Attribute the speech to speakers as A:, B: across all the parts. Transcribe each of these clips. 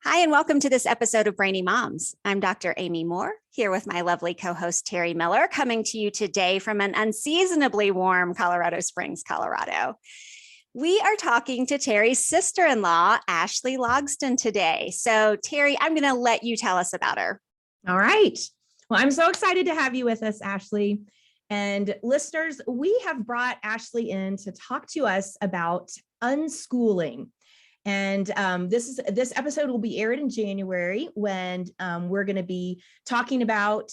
A: Hi, and welcome to this episode of Brainy Moms. I'm Dr. Amy Moore, here with my lovely co-host, Teri Miller, coming to you today from an unseasonably warm Colorado Springs, Colorado. We are talking to Teri's sister-in-law, Ashley Logsdon, today. So, Teri, I'm going to let you tell us about her.
B: All right. Well, I'm so excited to have you with us, Ashley. And listeners, we have brought Ashley in to talk to us about unschooling. And this episode will be aired in January when we're going to be talking about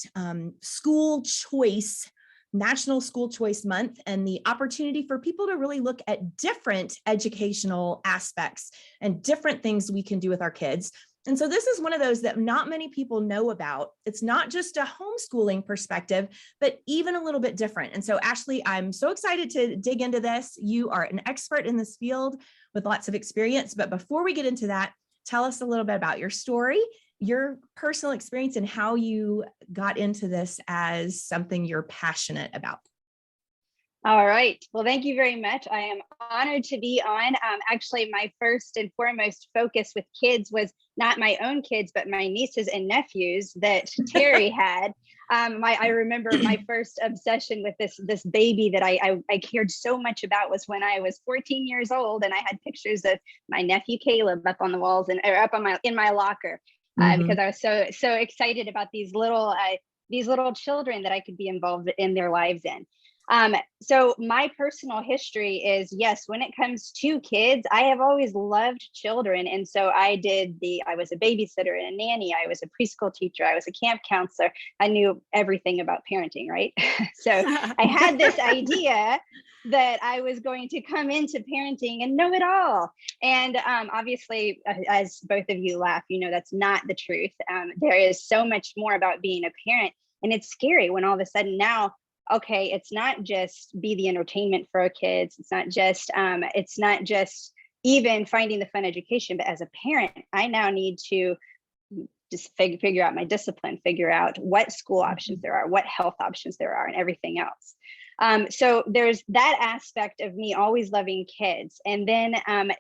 B: school choice, National School Choice Month, and the opportunity for people to really look at different educational aspects and different things we can do with our kids. And so this is one of those that not many people know about. It's not just a homeschooling perspective, but even a little bit different. And so, Ashley, I'm so excited to dig into this. You are an expert in this field with lots of experience. But before we get into that, tell us a little bit about your story, your personal experience, and how you got into this as something you're passionate about.
C: All right. Well, thank you very much. I am honored to be on. Actually, my first and foremost focus with kids was not my own kids, but my nieces and nephews that Teri had. I remember my first obsession with this baby that I cared so much about was when I was 14 years old, and I had pictures of my nephew Caleb up on the walls and up on in my locker because I was so excited about these little children that I could be involved in their lives in. So my personal history is, yes, when it comes to kids, I have always loved children. And so I was a babysitter and a nanny. I was a preschool teacher. I was a camp counselor. I knew everything about parenting, right? So I had this idea that I was going to come into parenting and know it all. And obviously, as both of you laugh, you know, that's not the truth. There is so much more about being a parent. And it's scary when all of a sudden now, okay, it's not just be the entertainment for our kids. It's not just even finding the fun education, but as a parent, I now need to just figure out my discipline, figure out what school options there are, what health options there are, and everything else. So there's that aspect of me always loving kids. And then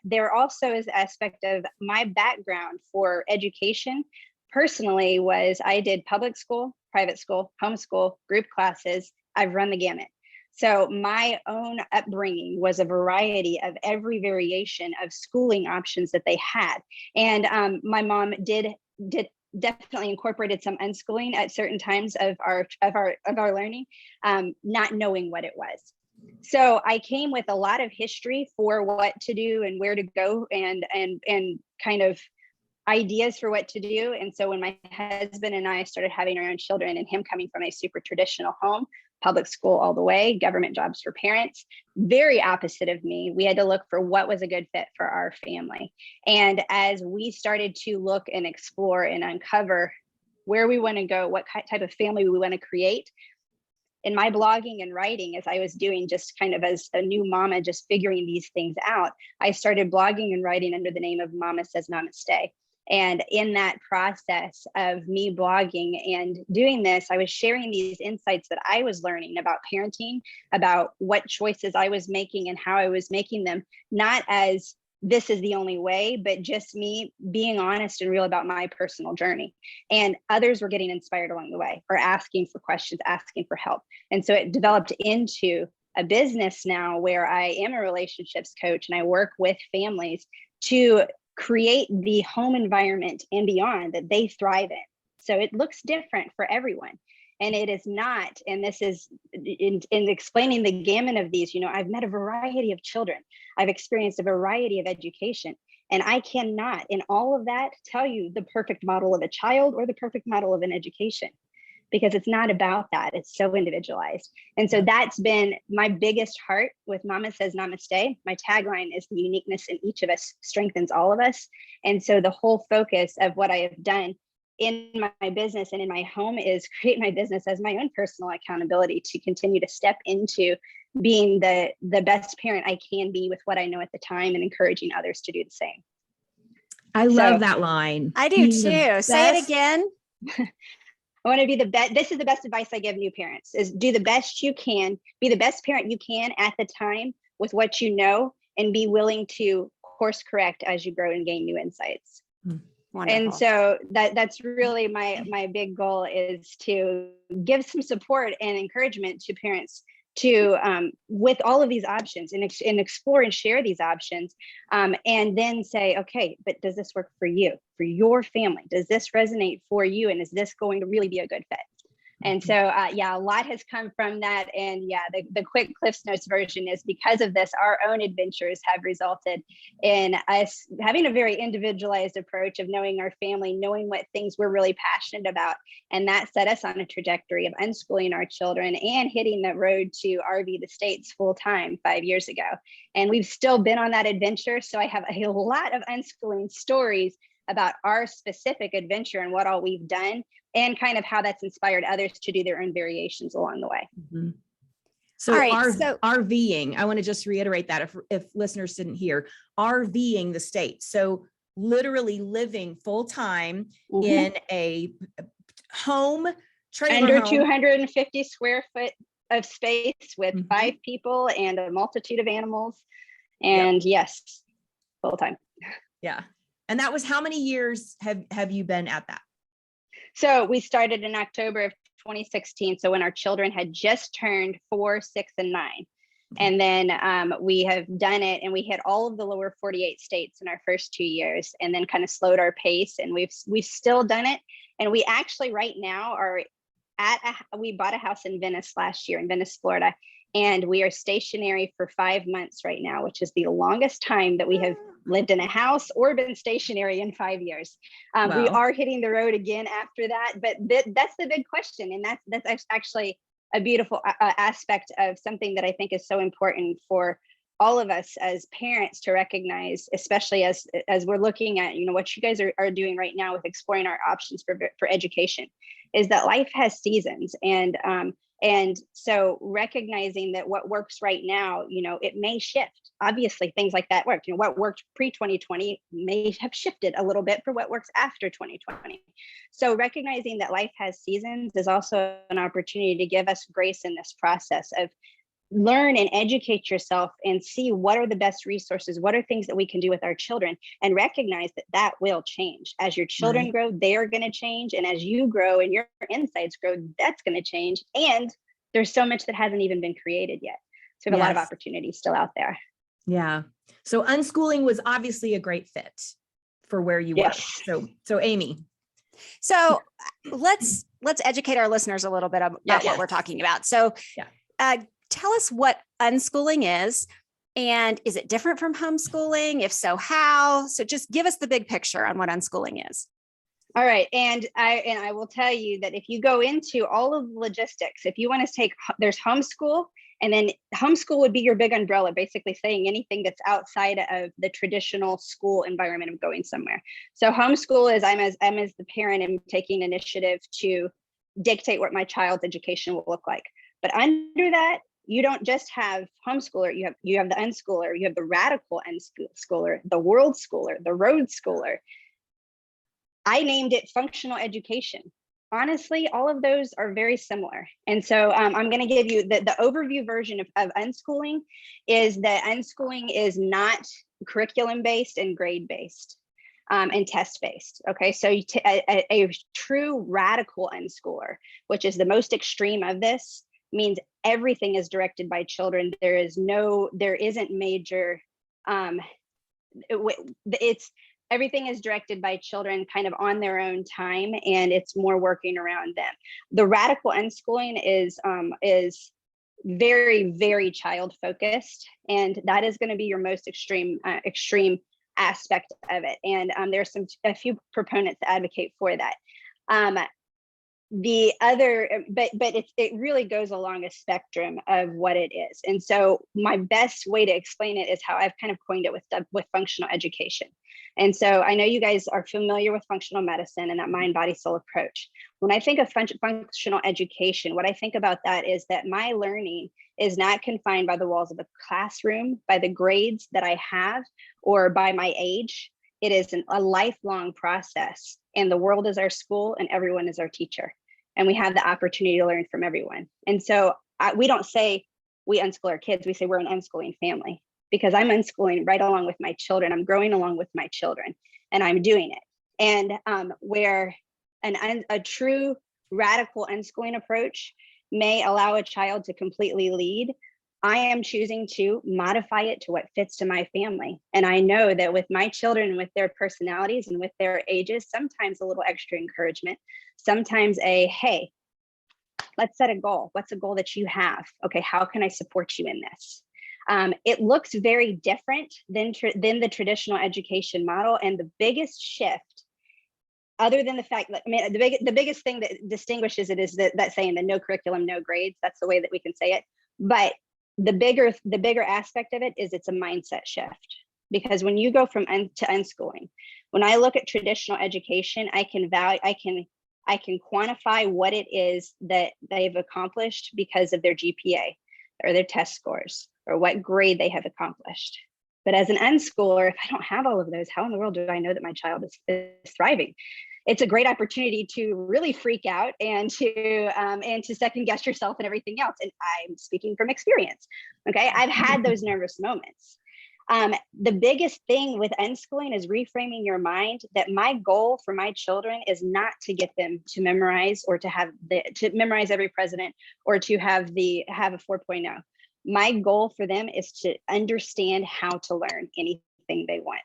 C: there also is the aspect of my background for education. Personally, was I did public school, private school, homeschool, group classes. I've run the gamut. So my own upbringing was a variety of every variation of schooling options that they had. And my mom did definitely incorporated some unschooling at certain times of our learning, not knowing what it was. So I came with a lot of history for what to do and where to go and kind of ideas for what to do. And so when my husband and I started having our own children, and him coming from a super traditional home, public school all the way, government jobs for parents, very opposite of me, we had to look for what was a good fit for our family. And as we started to look and explore and uncover where we want to go, what type of family we want to create, in my blogging and writing, as I was doing just kind of as a new mama, just figuring these things out, I started blogging and writing under the name of Mama Says Namaste. And in that process of me blogging and doing this, I was sharing these insights that I was learning about parenting, about what choices I was making and how I was making them, not as this is the only way, but just me being honest and real about my personal journey. And others were getting inspired along the way, or asking for questions, asking for help. And so it developed into a business now where I am a relationships coach and I work with families to create the home environment and beyond that they thrive in. So it looks different for everyone. And it is not, and this is in explaining the gamut of these, you know, I've met a variety of children. I've experienced a variety of education. And I cannot, in all of that, tell you the perfect model of a child or the perfect model of an education, because it's not about that. It's so individualized. And so that's been my biggest heart with Mama Says Namaste. My tagline is the uniqueness in each of us strengthens all of us. And so the whole focus of what I have done in my business and in my home is create my business as my own personal accountability to continue to step into being the best parent I can be with what I know at the time, and encouraging others to do the same.
B: I love that line.
A: I do too. Say it again.
C: I want to be the best. This is the best advice I give new parents: is do the best you can, be the best parent you can at the time with what you know, and be willing to course correct as you grow and gain new insights.
A: Wonderful.
C: And so that's really my big goal, is to give some support and encouragement to parents to with all of these options, and explore and share these options, and then say, okay, but does this work for you, for your family? Does this resonate for you? And is this going to really be a good fit? And so, yeah, a lot has come from that. And yeah, the quick Cliff's Notes version is, because of this, our own adventures have resulted in us having a very individualized approach of knowing our family, knowing what things we're really passionate about. And that set us on a trajectory of unschooling our children and hitting the road to RV the States full time 5 years ago. And we've still been on that adventure. So I have a lot of unschooling stories about our specific adventure and what all we've done, and kind of how that's inspired others to do their own variations along the way.
B: Mm-hmm. So,
A: all right,
B: RVing, I want to just reiterate that if listeners didn't hear, RVing the state. So literally living full time in a home,
C: under 250 square foot of space with 5 people and a multitude of animals. And yes, full time.
B: Yeah. And that was, how many years have you been at that?
C: So we started in October of 2016. So when our children had just turned 4, 6, and 9. And then we have done it, and we hit all of the lower 48 states in our first 2 years, and then kind of slowed our pace. And we've still done it. And we actually right now are we bought a house in Venice last year, in Venice, Florida. And we are stationary for 5 months right now, which is the longest time that we have lived in a house or been stationary in 5 years.
B: Wow.
C: We are hitting the road again after that, but that's the big question. And that's actually a beautiful aspect of something that I think is so important for all of us as parents to recognize, especially as we're looking at, what you guys are doing right now with exploring our options for education, is that life has seasons. And so recognizing that what works right now, it may shift. Obviously, things like that work. What worked pre-2020 may have shifted a little bit for what works after 2020. So recognizing that life has seasons is also an opportunity to give us grace in this process of learn and educate yourself and see what are the best resources, what are things that we can do with our children, and recognize that will change. As your children grow, they're going to change. And as you grow and your insights grow, that's going to change. And there's so much that hasn't even been created yet. So we have a lot of opportunities still out there.
B: Yeah. So unschooling was obviously a great fit for where you were. So Amy.
A: So let's educate our listeners a little bit about what we're talking about. So tell us what unschooling is, and is it different from homeschooling? If so, how? So just give us the big picture on what unschooling is.
C: All right. And I will tell you that if you go into all of the logistics, if you want to take, there's homeschool, and then homeschool would be your big umbrella, basically saying anything that's outside of the traditional school environment of going somewhere. So homeschool is I'm as the parent am taking initiative to dictate what my child's education will look like. But under that, you don't just have homeschooler, you have the unschooler, you have the radical unschooler, the world schooler, the road schooler. I named it functional education. Honestly, all of those are very similar. And so I'm going to give you the overview version of unschooling is that unschooling is not curriculum based and grade based and test based. Okay, so a true radical unschooler, which is the most extreme of this, means everything is directed by children. There isn't major, everything is directed by children kind of on their own time, and it's more working around them. The radical unschooling is very, very child focused, and that is going to be your most extreme aspect of it. And there's a few proponents that advocate for that. The other, but it really goes along a spectrum of what it is. And so my best way to explain it is how I've kind of coined it with functional education. And so I know you guys are familiar with functional medicine and that mind, body, soul approach. When I think of functional education, what I think about that is that my learning is not confined by the walls of a classroom, by the grades that I have, or by my age. It is a lifelong process, and the world is our school and everyone is our teacher. And we have the opportunity to learn from everyone. And so we don't say we unschool our kids, we say we're an unschooling family, because I'm unschooling right along with my children. I'm growing along with my children, and I'm doing it. And where a true radical unschooling approach may allow a child to completely lead, I am choosing to modify it to what fits to my family. And I know that with my children, with their personalities and with their ages, sometimes a little extra encouragement, sometimes hey, let's set a goal. What's a goal that you have? Okay, how can I support you in this? It looks very different than the traditional education model. And the biggest shift, other than the fact that, I mean, the biggest thing that distinguishes it is that saying, the no curriculum, no grades. That's the way that we can say it. But the bigger aspect of it is it's a mindset shift. Because when you go from to unschooling, when I look at traditional education, I can quantify what it is that they've accomplished because of their GPA or their test scores or what grade they have accomplished. But as an unschooler, if I don't have all of those, how in the world do I know that my child is thriving? It's a great opportunity to really freak out and to second guess yourself and everything else. And I'm speaking from experience. Okay, I've had those nervous moments. The biggest thing with unschooling is reframing your mind that my goal for my children is not to get them to memorize or to memorize every president or to have a 4.0. My goal for them is to understand how to learn anything they want.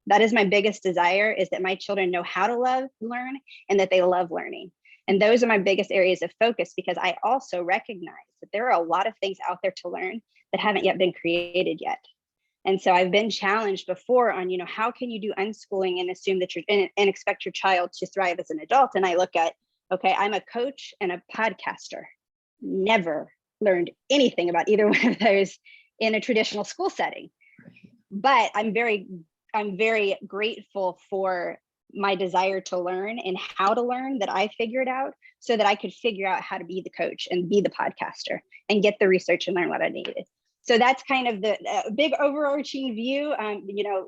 C: That is my biggest desire, is that my children know how to learn and that they love learning. And those are my biggest areas of focus, because I also recognize that there are a lot of things out there to learn that haven't yet been created yet. And so I've been challenged before on, how can you do unschooling and assume that and expect your child to thrive as an adult? And I look at, okay, I'm a coach and a podcaster. Never learned anything about either one of those in a traditional school setting. But I'm very grateful for my desire to learn and how to learn that I figured out, so that I could figure out how to be the coach and be the podcaster and get the research and learn what I needed. So that's kind of the big overarching view.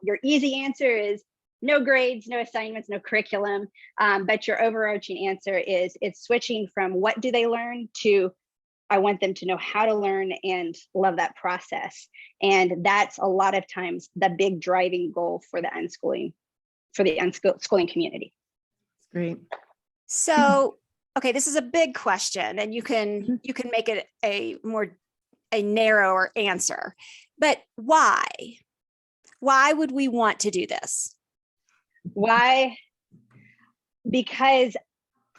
C: Your easy answer is no grades, no assignments, no curriculum. But your overarching answer is it's switching from what do they learn to I want them to know how to learn and love that process. And that's a lot of times the big driving goal for the unschooling community.
B: Great.
A: So, okay, this is a big question, and you can make it a narrower answer, but why? Why would we want to do this?
C: Why? Because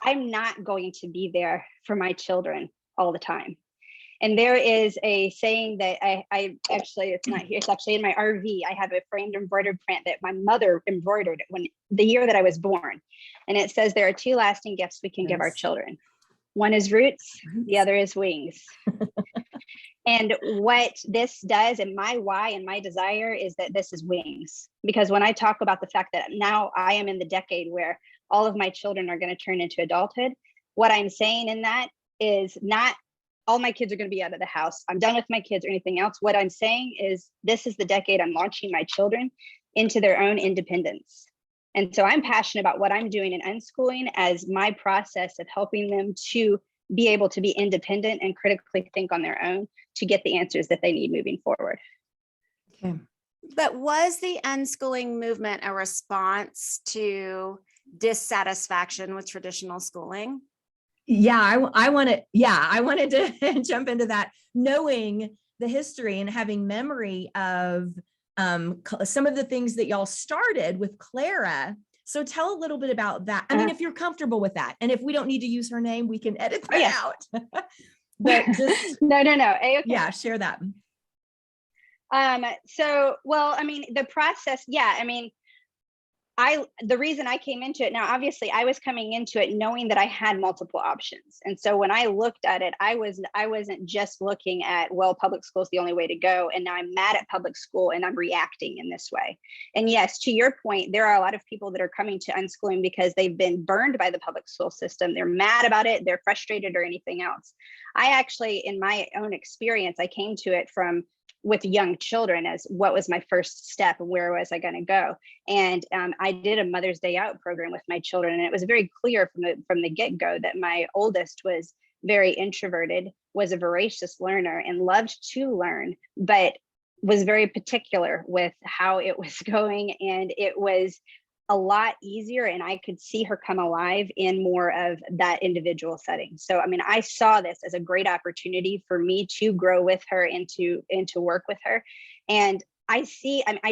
C: I'm not going to be there for my children all the time. And there is a saying that I actually, it's not here, it's actually in my RV. I have a framed embroidered print that my mother embroidered the year that I was born. And it says there are two lasting gifts we can give our children. One is roots, the other is wings. And what this does, and my why and my desire, is that this is wings. Because when I talk about the fact that now I am in the decade where all of my children are going to turn into adulthood, what I'm saying in that is not all my kids are going to be out of the house. I'm done with my kids or anything else. What I'm saying is this is the decade I'm launching my children into their own independence. And so I'm passionate about what I'm doing in unschooling as my process of helping them to be able to be independent and critically think on their own to get the answers that they need moving forward.
B: Okay.
A: But was the unschooling movement a response to dissatisfaction with traditional schooling?
B: Yeah, I wanted to jump into that, knowing the history and having memory of some of the things that y'all started with Clara. So tell a little bit about that. I mean, if you're comfortable with that, and if we don't need to use her name, we can edit that out. But just
C: no. Okay.
B: Yeah, share that.
C: The process, the reason I came into it, now, obviously I was coming into it knowing that I had multiple options. And so when I looked at it, I wasn't just looking at, well, public school is the only way to go. And now I'm mad at public school and I'm reacting in this way. And yes, to your point, there are a lot of people that are coming to unschooling because they've been burned by the public school system. They're mad about it. They're frustrated or anything else. I actually, in my own experience, I came to it with young children as what was my first step and where was I going to go. And I did a Mother's Day Out program with my children. And it was very clear from the get-go that my oldest was very introverted, was a voracious learner and loved to learn, but was very particular with how it was going. And it was a lot easier, and I could see her come alive in more of that individual setting. So, I mean, I saw this as a great opportunity for me to grow with her and to work with her. And I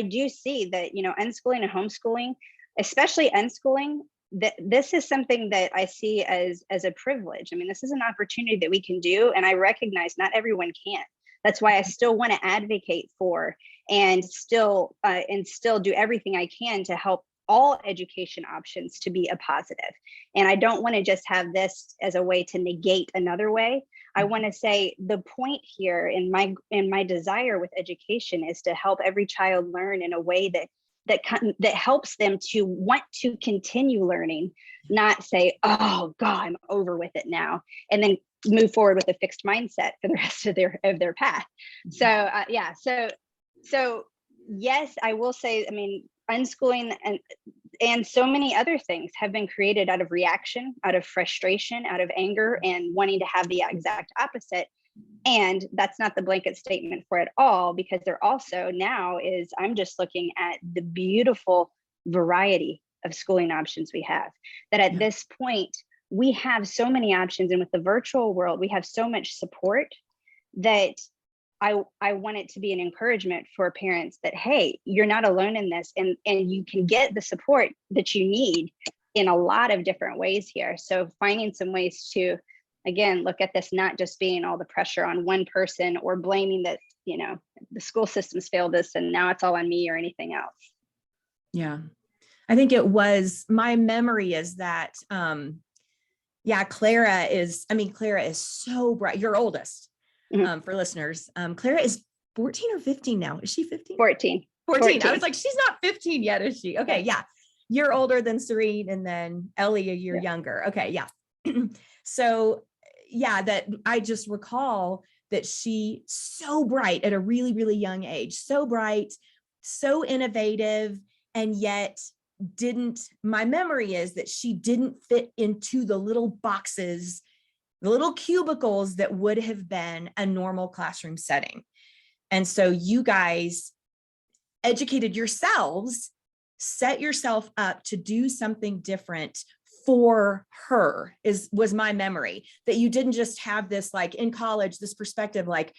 C: do see that, you know, unschooling and homeschooling, especially unschooling, that this is something that I see as a privilege. I mean, this is an opportunity that we can do, and I recognize not everyone can. That's why I still want to advocate for and still do everything I can to help all education options to be a positive. And I don't want to just have this as a way to negate another way. I want to say the point here in my desire with education is to help every child learn in a way that helps them to want to continue learning, not say, oh God, I'm over with it now, and then move forward with a fixed mindset for the rest of their path. So so yes, I will say, I mean, unschooling and so many other things have been created out of reaction, out of frustration, out of anger, and wanting to have the exact opposite. And that's not the blanket statement for it all, because there also now is, I'm just looking at the beautiful variety of schooling options we have, that at this point, we have so many options. And with the virtual world, we have so much support that I want it to be an encouragement for parents that, hey, you're not alone in this, and you can get the support that you need in a lot of different ways here. So finding some ways to, again, look at this not just being all the pressure on one person or blaming that, you know, the school systems failed us and now it's all on me or anything else.
B: Yeah, I think it was, my memory is that, Clara is so bright. Your oldest. For listeners, Clara is 14 or 15 now. Is she 15?
C: 14.
B: I was like, she's not 15 yet, is she? Okay, yeah. You're older than Serene, and then Ellie a year younger. Okay, yeah. So, yeah, that I just recall that she so bright at a really, really young age, so bright, so innovative, and yet my memory is that she didn't fit into the little boxes, the little cubicles that would have been a normal classroom setting. And so you guys educated yourselves, set yourself up to do something different for her, was my memory, that you didn't just have this, like in college, this perspective, like,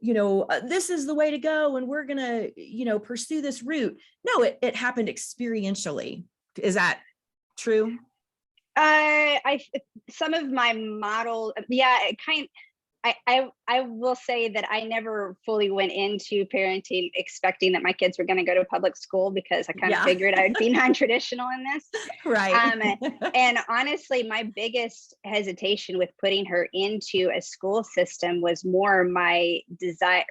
B: you know, this is the way to go and we're going to, you know, pursue this route. No, it happened experientially. Is that true?
C: Some of my model, I will say that I never fully went into parenting expecting that my kids were going to go to public school, because I kind of figured I would be non-traditional in this.
B: Right.
C: And honestly, my biggest hesitation with putting her into a school system was more my desire.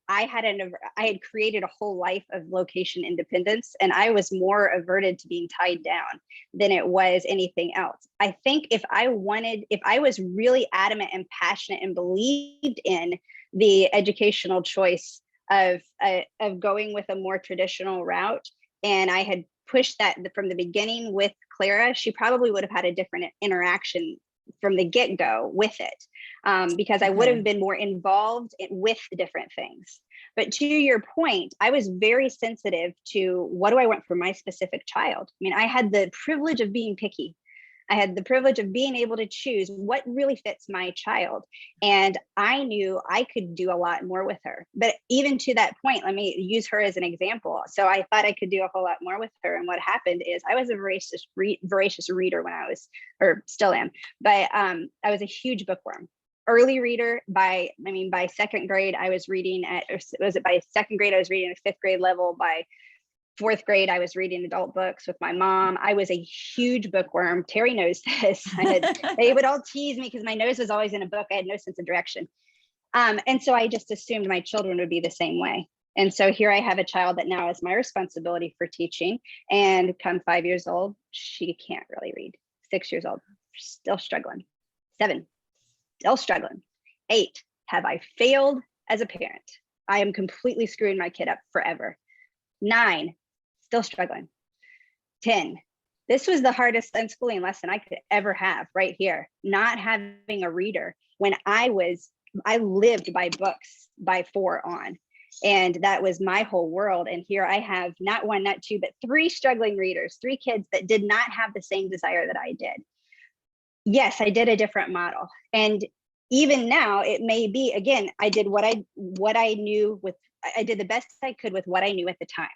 C: I had created a whole life of location independence, and I was more averted to being tied down than it was anything else. I think if I was really adamant and passionate and believed in the educational choice of going with a more traditional route, and I had pushed that from the beginning with Clara, she probably would have had a different interaction from the get-go with it, because I would have been more involved with the different things. But to your point, I was very sensitive to, what do I want for my specific child? I mean, I had the privilege of being picky. I had the privilege of being able to choose what really fits my child. And I knew I could do a lot more with her. But even to that point, let me use her as an example. So I thought I could do a whole lot more with her. And what happened is, I was a voracious reader when I was, or still am, but I was a huge bookworm. Early reader by second grade, I was reading by second grade, I was reading at fifth grade level. By fourth grade, I was reading adult books with my mom. I was a huge bookworm. Teri knows this. They would all tease me because my nose was always in a book. I had no sense of direction. And so I just assumed my children would be the same way. And so here I have a child that now is my responsibility for teaching. And come 5 years old, she can't really read. 6 years old, still struggling. 7, still struggling. 8, have I failed as a parent? I am completely screwing my kid up forever. 9, still struggling. 10, this was the hardest unschooling lesson I could ever have right here. Not having a reader when I lived by books by 4 on. And that was my whole world. And here I have not one, not two, but 3 struggling readers, 3 kids that did not have the same desire that I did. Yes, I did a different model. And even now it may be, again, I did what I knew I did the best I could with what I knew at the time.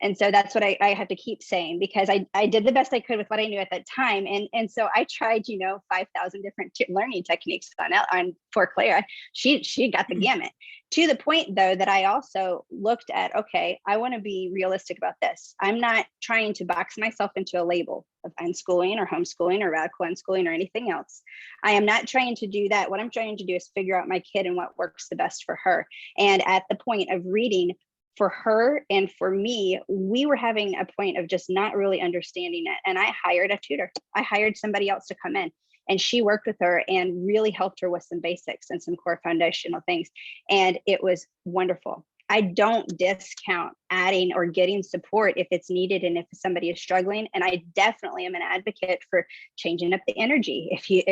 C: And so that's what I have to keep saying, because I did the best I could with what I knew at that time. And so I tried, 5,000 different learning techniques on for Clara. She got the gamut, to the point though that I also looked at, okay, I want to be realistic about this. I'm not trying to box myself into a label of unschooling or homeschooling or radical unschooling or anything else. I am not trying to do that. What I'm trying to do is figure out my kid and what works the best for her. And at the point of reading, for her and for me, we were having a point of just not really understanding it. And I hired a tutor. I hired somebody else to come in, and she worked with her and really helped her with some basics and some core foundational things. And it was wonderful. I don't discount adding or getting support if it's needed and if somebody is struggling. And I definitely am an advocate for changing up the energy if you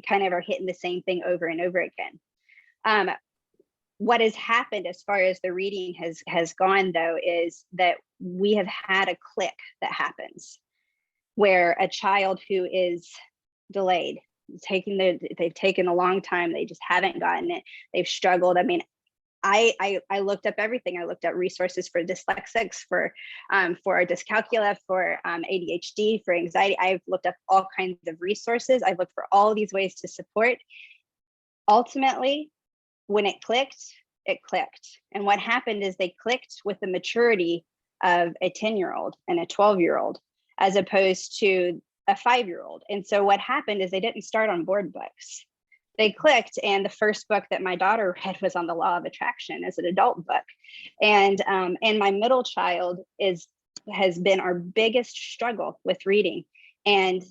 C: kind of are hitting the same thing over and over again. What has happened as far as the reading has gone, though, is that we have had a click that happens where a child who is delayed, they've taken a long time, they just haven't gotten it, they've struggled. I mean, I looked up everything. I looked at resources for dyslexics, for dyscalculia, for ADHD, for anxiety. I've looked up all kinds of resources. I've looked for all these ways to support. Ultimately, when it clicked. And what happened is they clicked with the maturity of a 10-year-old and a 12-year-old, as opposed to a 5-year-old. And so what happened is they didn't start on board books. They clicked, and the first book that my daughter read was on the law of attraction as an adult book. And my middle child has been our biggest struggle with reading. And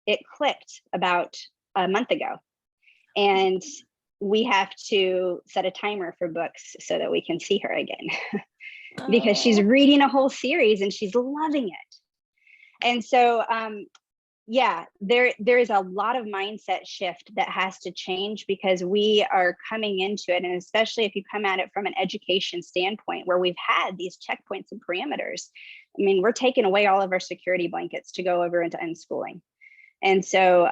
C: it clicked about a month ago. And we have to set a timer for books so that we can see her again because she's reading a whole series and she's loving it. And so, there is a lot of mindset shift that has to change, because we are coming into it. And especially if you come at it from an education standpoint, where we've had these checkpoints and parameters. I mean, we're taking away all of our security blankets to go over into unschooling. And so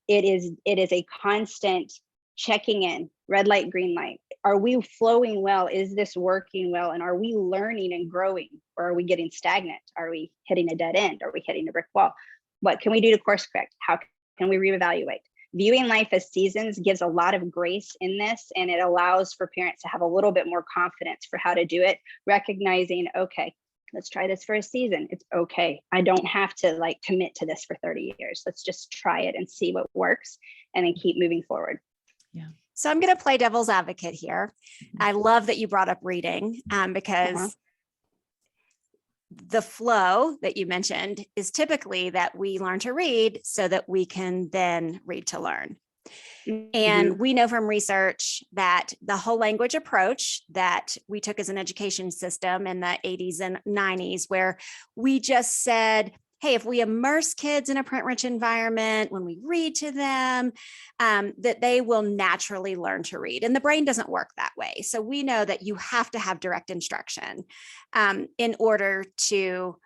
C: it is a constant checking in, red light, green light. Are we flowing well? Is this working well? And are we learning and growing, or are we getting stagnant? Are we hitting a dead end? Are we hitting a brick wall? What can we do to course correct? How can we reevaluate? Viewing life as seasons gives a lot of grace in this, and it allows for parents to have a little bit more confidence for how to do it, recognizing, okay, let's try this for a season. It's okay. I don't have to commit to this for 30 years. Let's just try it and see what works, and then keep moving forward.
B: Yeah.
A: So I'm going to play devil's advocate here. I love that you brought up reading because the flow that you mentioned is typically that we learn to read so that we can then read to learn. And we know from research that the whole language approach that we took as an education system in the 80s and 90s, where we just said, hey, if we immerse kids in a print-rich environment, when we read to them, that they will naturally learn to read. And the brain doesn't work that way. So we know that you have to have direct instruction in order to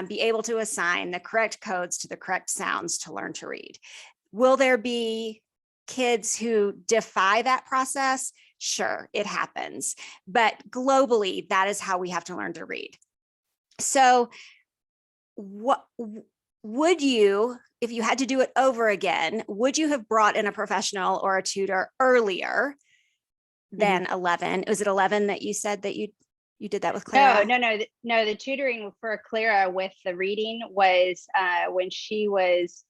A: be able to assign the correct codes to the correct sounds to learn to read. Will there be kids who defy that process? Sure, it happens. But globally, that is how we have to learn to read. So what would you, if you had to do it over again, would you have brought in a professional or a tutor earlier than 11? Was it 11 that you said that you did that with Clara?
C: No. The tutoring for Clara with the reading was when she was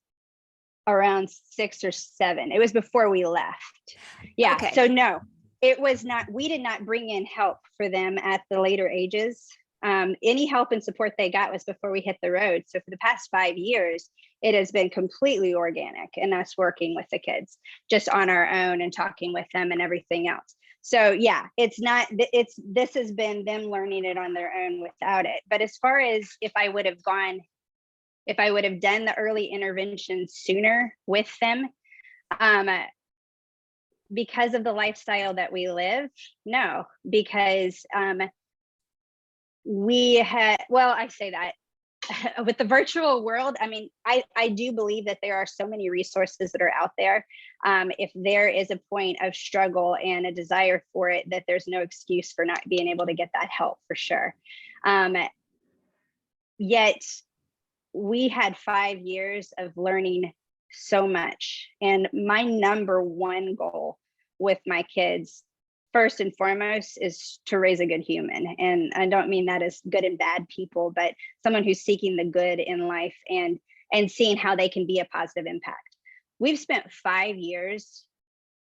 C: around 6 or 7. It was before we left. Yeah. Okay. So no, it was not. We did not bring in help for them at the later ages. Any help and support they got was before we hit the road. So for the past 5 years, it has been completely organic and us working with the kids just on our own and talking with them and everything else. So yeah, this has been them learning it on their own without it. But as far as if I would have done the early intervention sooner with them, because of the lifestyle that we live? No, because we had, well, I say that with the virtual world, I mean, I do believe that there are so many resources that are out there. If there is a point of struggle and a desire for it, that there's no excuse for not being able to get that help, for sure. Yet we had 5 years of learning so much. And my number one goal with my kids, first and foremost, is to raise a good human. And I don't mean that as good and bad people, but someone who's seeking the good in life and seeing how they can be a positive impact. We've spent 5 years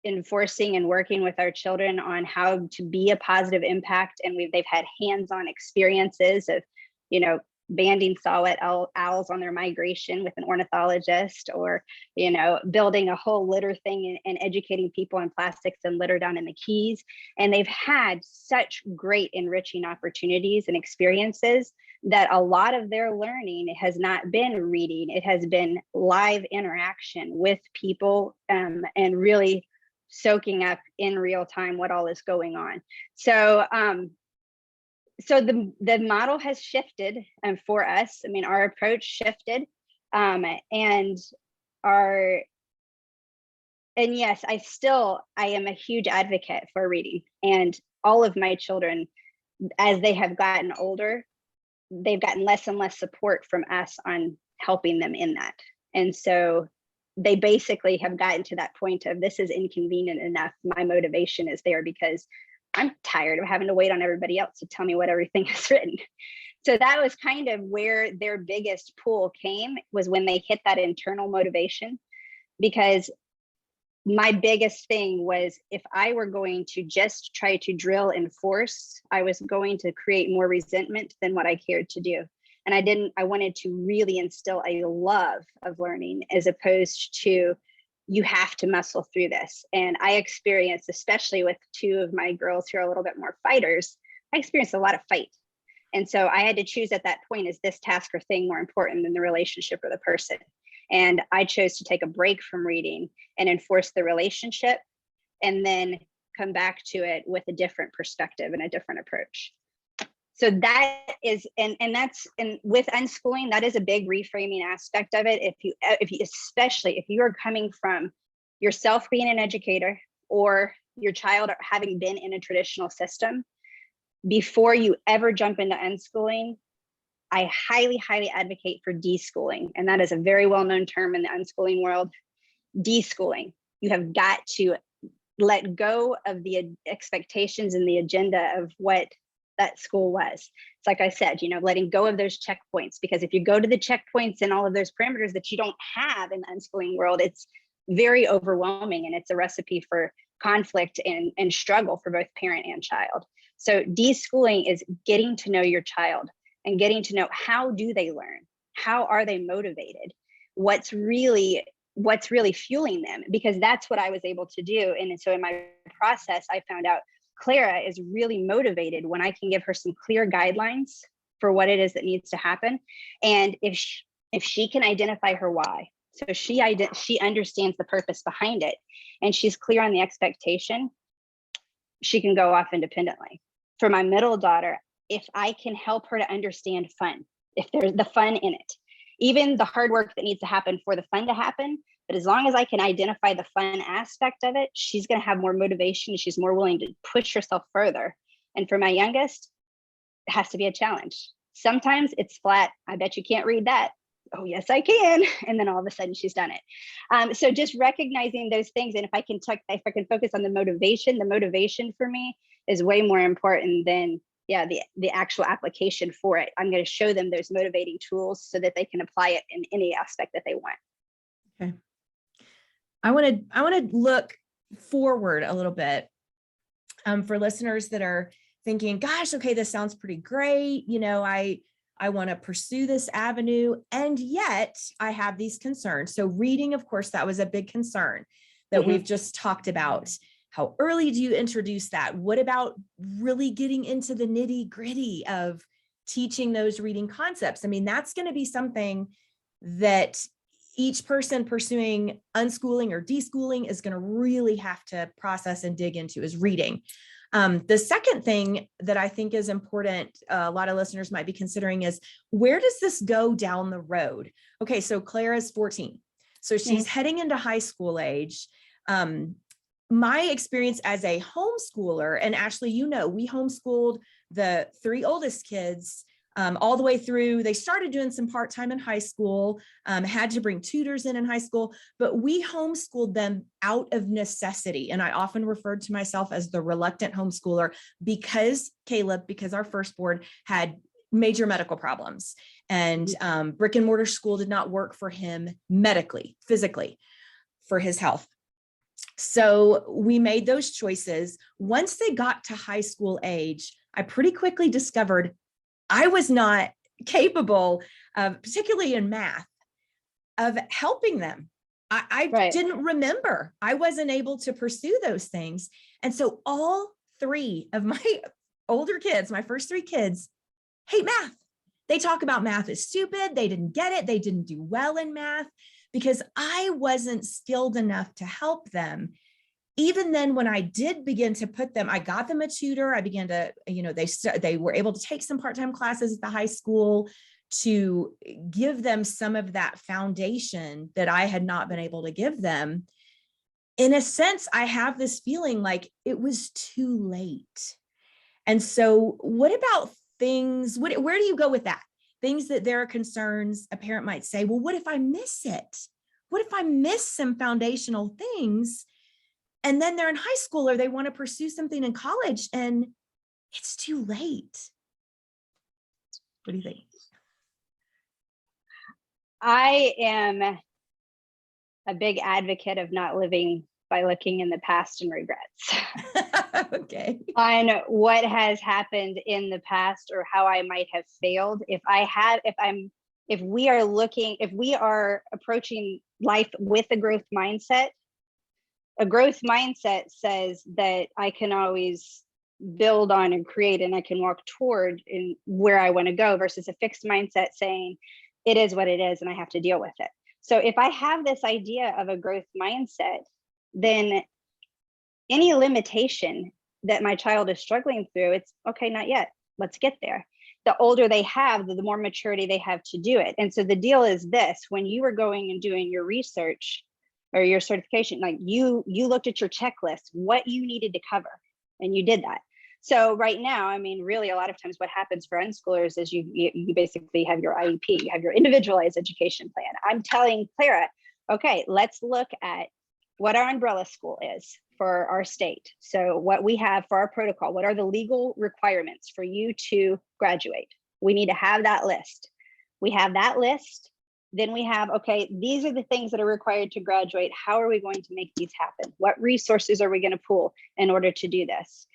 C: enforcing and working with our children on how to be a positive impact. And they've had hands-on experiences of, you know, banding saw-whet owls on their migration with an ornithologist, or, you know, building a whole litter thing and educating people on plastics and litter down in the Keys. And they've had such great enriching opportunities and experiences that a lot of their learning has not been reading. It has been live interaction with people, and really soaking up in real time what all is going on. So the model has shifted for us. I mean, our approach shifted, and yes, I am a huge advocate for reading. And all of my children, as they have gotten older, they've gotten less and less support from us on helping them in that. And so they basically have gotten to that point of, this is inconvenient enough. My motivation is there because I'm tired of having to wait on everybody else to tell me what everything is written. So that was kind of where their biggest pull came, was when they hit that internal motivation. Because my biggest thing was, if I were going to just try to drill and force, I was going to create more resentment than what I cared to do. And I wanted to really instill a love of learning, as opposed to, you have to muscle through this. And I experienced, especially with 2 of my girls who are a little bit more fighters, I experienced a lot of fight. And so I had to choose at that point, is this task or thing more important than the relationship or the person? And I chose to take a break from reading and enforce the relationship, and then come back to it with a different perspective and a different approach. So that is, and with unschooling, that is a big reframing aspect of it. If you, especially if you are coming from yourself being an educator, or your child having been in a traditional system, before you ever jump into unschooling, I highly, highly advocate for deschooling. And that is a very well-known term in the unschooling world. Deschooling. You have got to let go of the expectations and the agenda of what that school was. It's like I said, you know, letting go of those checkpoints, because if you go to the checkpoints and all of those parameters that you don't have in the unschooling world, it's very overwhelming, and it's a recipe for conflict and struggle for both parent and child. So deschooling is getting to know your child and getting to know, how do they learn? How are they motivated? What's really fueling them? Because that's what I was able to do. And so in my process, I found out Clara is really motivated when I can give her some clear guidelines for what it is that needs to happen. And if she can identify her why, so she understands the purpose behind it, and she's clear on the expectation, she can go off independently. For my middle daughter, if I can help her to understand fun, if there's the fun in it, even the hard work that needs to happen for the fun to happen, but as long as I can identify the fun aspect of it, she's going to have more motivation. She's more willing to push herself further. And for my youngest, it has to be a challenge. Sometimes it's flat. I bet you can't read that. Oh, yes, I can. And then all of a sudden she's done it. So just recognizing those things. And if I can focus on the motivation for me is way more important than the actual application for it. I'm going to show them those motivating tools so that they can apply it in any aspect that they want.
B: Okay. I want to look forward a little bit for listeners that are thinking, gosh, okay, this sounds pretty great. You know, I want to pursue this avenue, and yet I have these concerns. So reading, of course, that was a big concern that we've just talked about. How early do you introduce that? What about really getting into the nitty gritty of teaching those reading concepts? I mean, that's going to be something that each person pursuing unschooling or deschooling is going to really have to process and dig into is reading. The second thing that I think is important, a lot of listeners might be considering is, where does this go down the road? Okay, so Clara's 14. So she's heading into high school age. My experience as a homeschooler, and Ashley, you know, we homeschooled the 3 oldest kids all the way through. They started doing some part-time in high school, had to bring tutors in high school, but we homeschooled them out of necessity. And I often referred to myself as the reluctant homeschooler because our firstborn had major medical problems, and brick and mortar school did not work for him medically, physically, for his health. So we made those choices. Once they got to high school age, I pretty quickly discovered I was not capable of, particularly in math, of helping them. I didn't remember. I wasn't able to pursue those things. And so all 3 of my older kids, my first 3 kids, hate math. They talk about math as stupid. They didn't get it. They didn't do well in math because I wasn't skilled enough to help them. Even then, when I did begin to put them, I got them a tutor. I began to, they were able to take some part-time classes at the high school to give them some of that foundation that I had not been able to give them. In a sense, I have this feeling like it was too late. And so what about things, where do you go with that? Things that there are concerns, a parent might say, well, what if I miss it? What if I miss some foundational things? And then they're in high school or they want to pursue something in college and it's too late. What do you think?
C: I am a big advocate of not living by looking in the past and regrets.
B: Okay.
C: On what has happened in the past or how I might have failed. If we are approaching life with a growth mindset says that I can always build on and create and I can walk toward in where I want to go, versus a fixed mindset saying it is what it is and I have to deal with it. So if I have this idea of a growth mindset, then any limitation that my child is struggling through, it's okay, not yet, let's get there. The older they have, the more maturity they have to do it. And so the deal is this: when you were going and doing your research or your certification, like you looked at your checklist, what you needed to cover, and you did that. So right now, I mean, really a lot of times what happens for unschoolers is you basically have your IEP, you have your individualized education plan. I'm telling Clara, okay, let's look at what our umbrella school is for our state. So what we have for our protocol, what are the legal requirements for you to graduate? We need to have that list. We have that list. Then we have, okay, these are the things that are required to graduate. How are we going to make these happen? What resources are we going to pull in order to do this?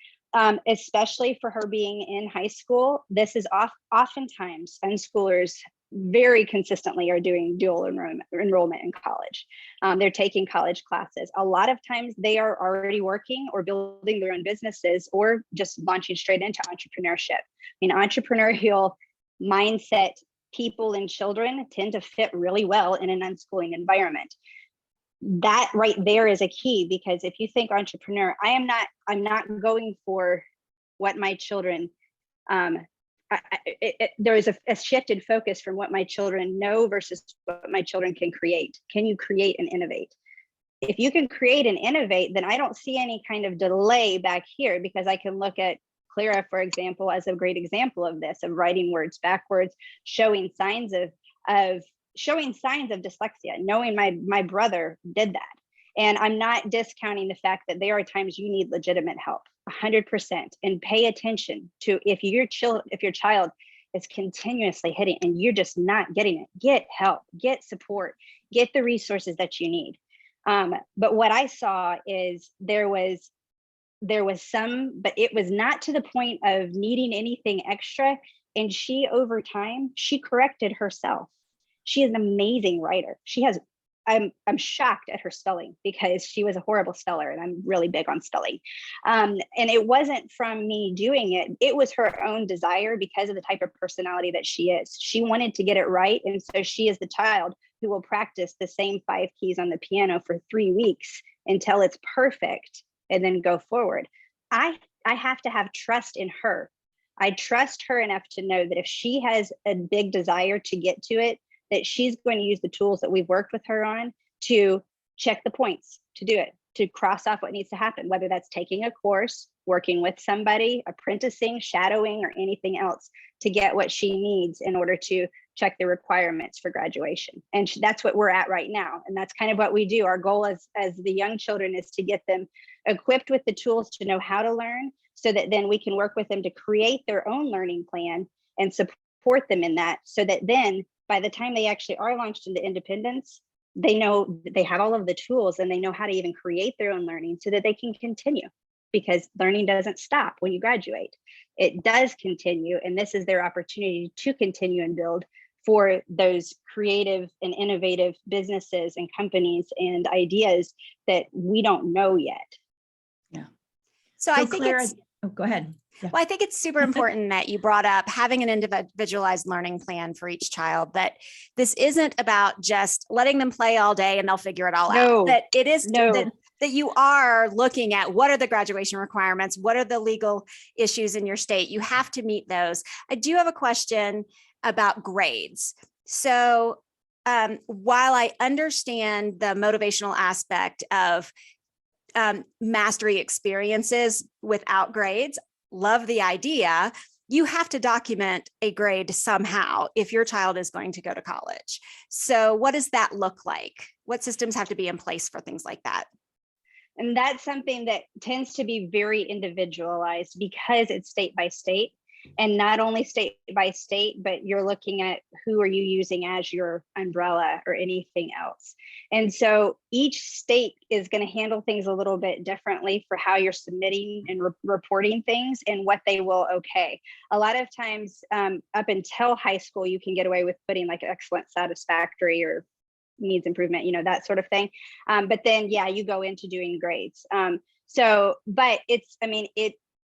C: Especially for her being in high school, this is oftentimes unschoolers very consistently are doing dual enrollment in college. They're taking college classes. A lot of times they are already working or building their own businesses or just launching straight into entrepreneurship. I mean, entrepreneurial mindset people and children tend to fit really well in an unschooling environment. That right there is a key, because if you think entrepreneur, I'm not going for what my children, there is a shift in focus from what my children know versus what my children can create. Can you create and innovate? If you can create and innovate, then I don't see any kind of delay back here, because I can look at Clara, for example, as a great example of this, of writing words backwards, showing signs of dyslexia, knowing my brother did that. And I'm not discounting the fact that there are times you need legitimate help, 100%. And pay attention to if your child is continuously hitting and you're just not getting it, get help, get support, get the resources that you need. But what I saw is there was some, but it was not to the point of needing anything extra. And she, over time, she corrected herself. She is an amazing writer. She has I'm shocked at her spelling, because she was a horrible speller, and I'm really big on spelling. And it wasn't from me doing it. It was her own desire, because of the type of personality that she is. She wanted to get it right. And so she is the child who will practice the same 5 keys on the piano for 3 weeks until it's perfect, and then go forward. I have to have trust in her. I trust her enough to know that if she has a big desire to get to it, that she's going to use the tools that we've worked with her on to check the points, to do it, to cross off what needs to happen, whether that's taking a course, working with somebody, apprenticing, shadowing, or anything else, to get what she needs in order to check the requirements for graduation. And that's what we're at right now. And that's kind of what we do. Our goal as the young children is to get them equipped with the tools to know how to learn, so that then we can work with them to create their own learning plan and support them in that, so that then by the time they actually are launched into independence, they know that they have all of the tools, and they know how to even create their own learning, so that they can continue, because learning doesn't stop when you graduate. It does continue. And this is their opportunity to continue and build for those creative and innovative businesses and companies and ideas that we don't know yet.
B: Yeah.
A: So I think
B: Clara,
A: it's,
B: go ahead. Yeah.
A: well, I think it's super important that you brought up having an individualized learning plan for each child, that this isn't about just letting them play all day and they'll figure it all out. That it is that you are looking at what are the graduation requirements, what are the legal issues in your state. You have to meet those. I do have a question about grades. So while I understand the motivational aspect of mastery experiences without grades, love the idea, you have to document a grade somehow if your child is going to go to college. So what does that look like? What systems have to be in place for things like that?
C: And that's something that tends to be very individualized, because it's state by state. And not only state by state, but you're looking at who are you using as your umbrella or anything else. And so each state is going to handle things a little bit differently for how you're submitting and reporting things and what they will okay. A lot of times up until high school, you can get away with putting like excellent, satisfactory, or needs improvement, that sort of thing. But then, yeah, you go into doing grades. But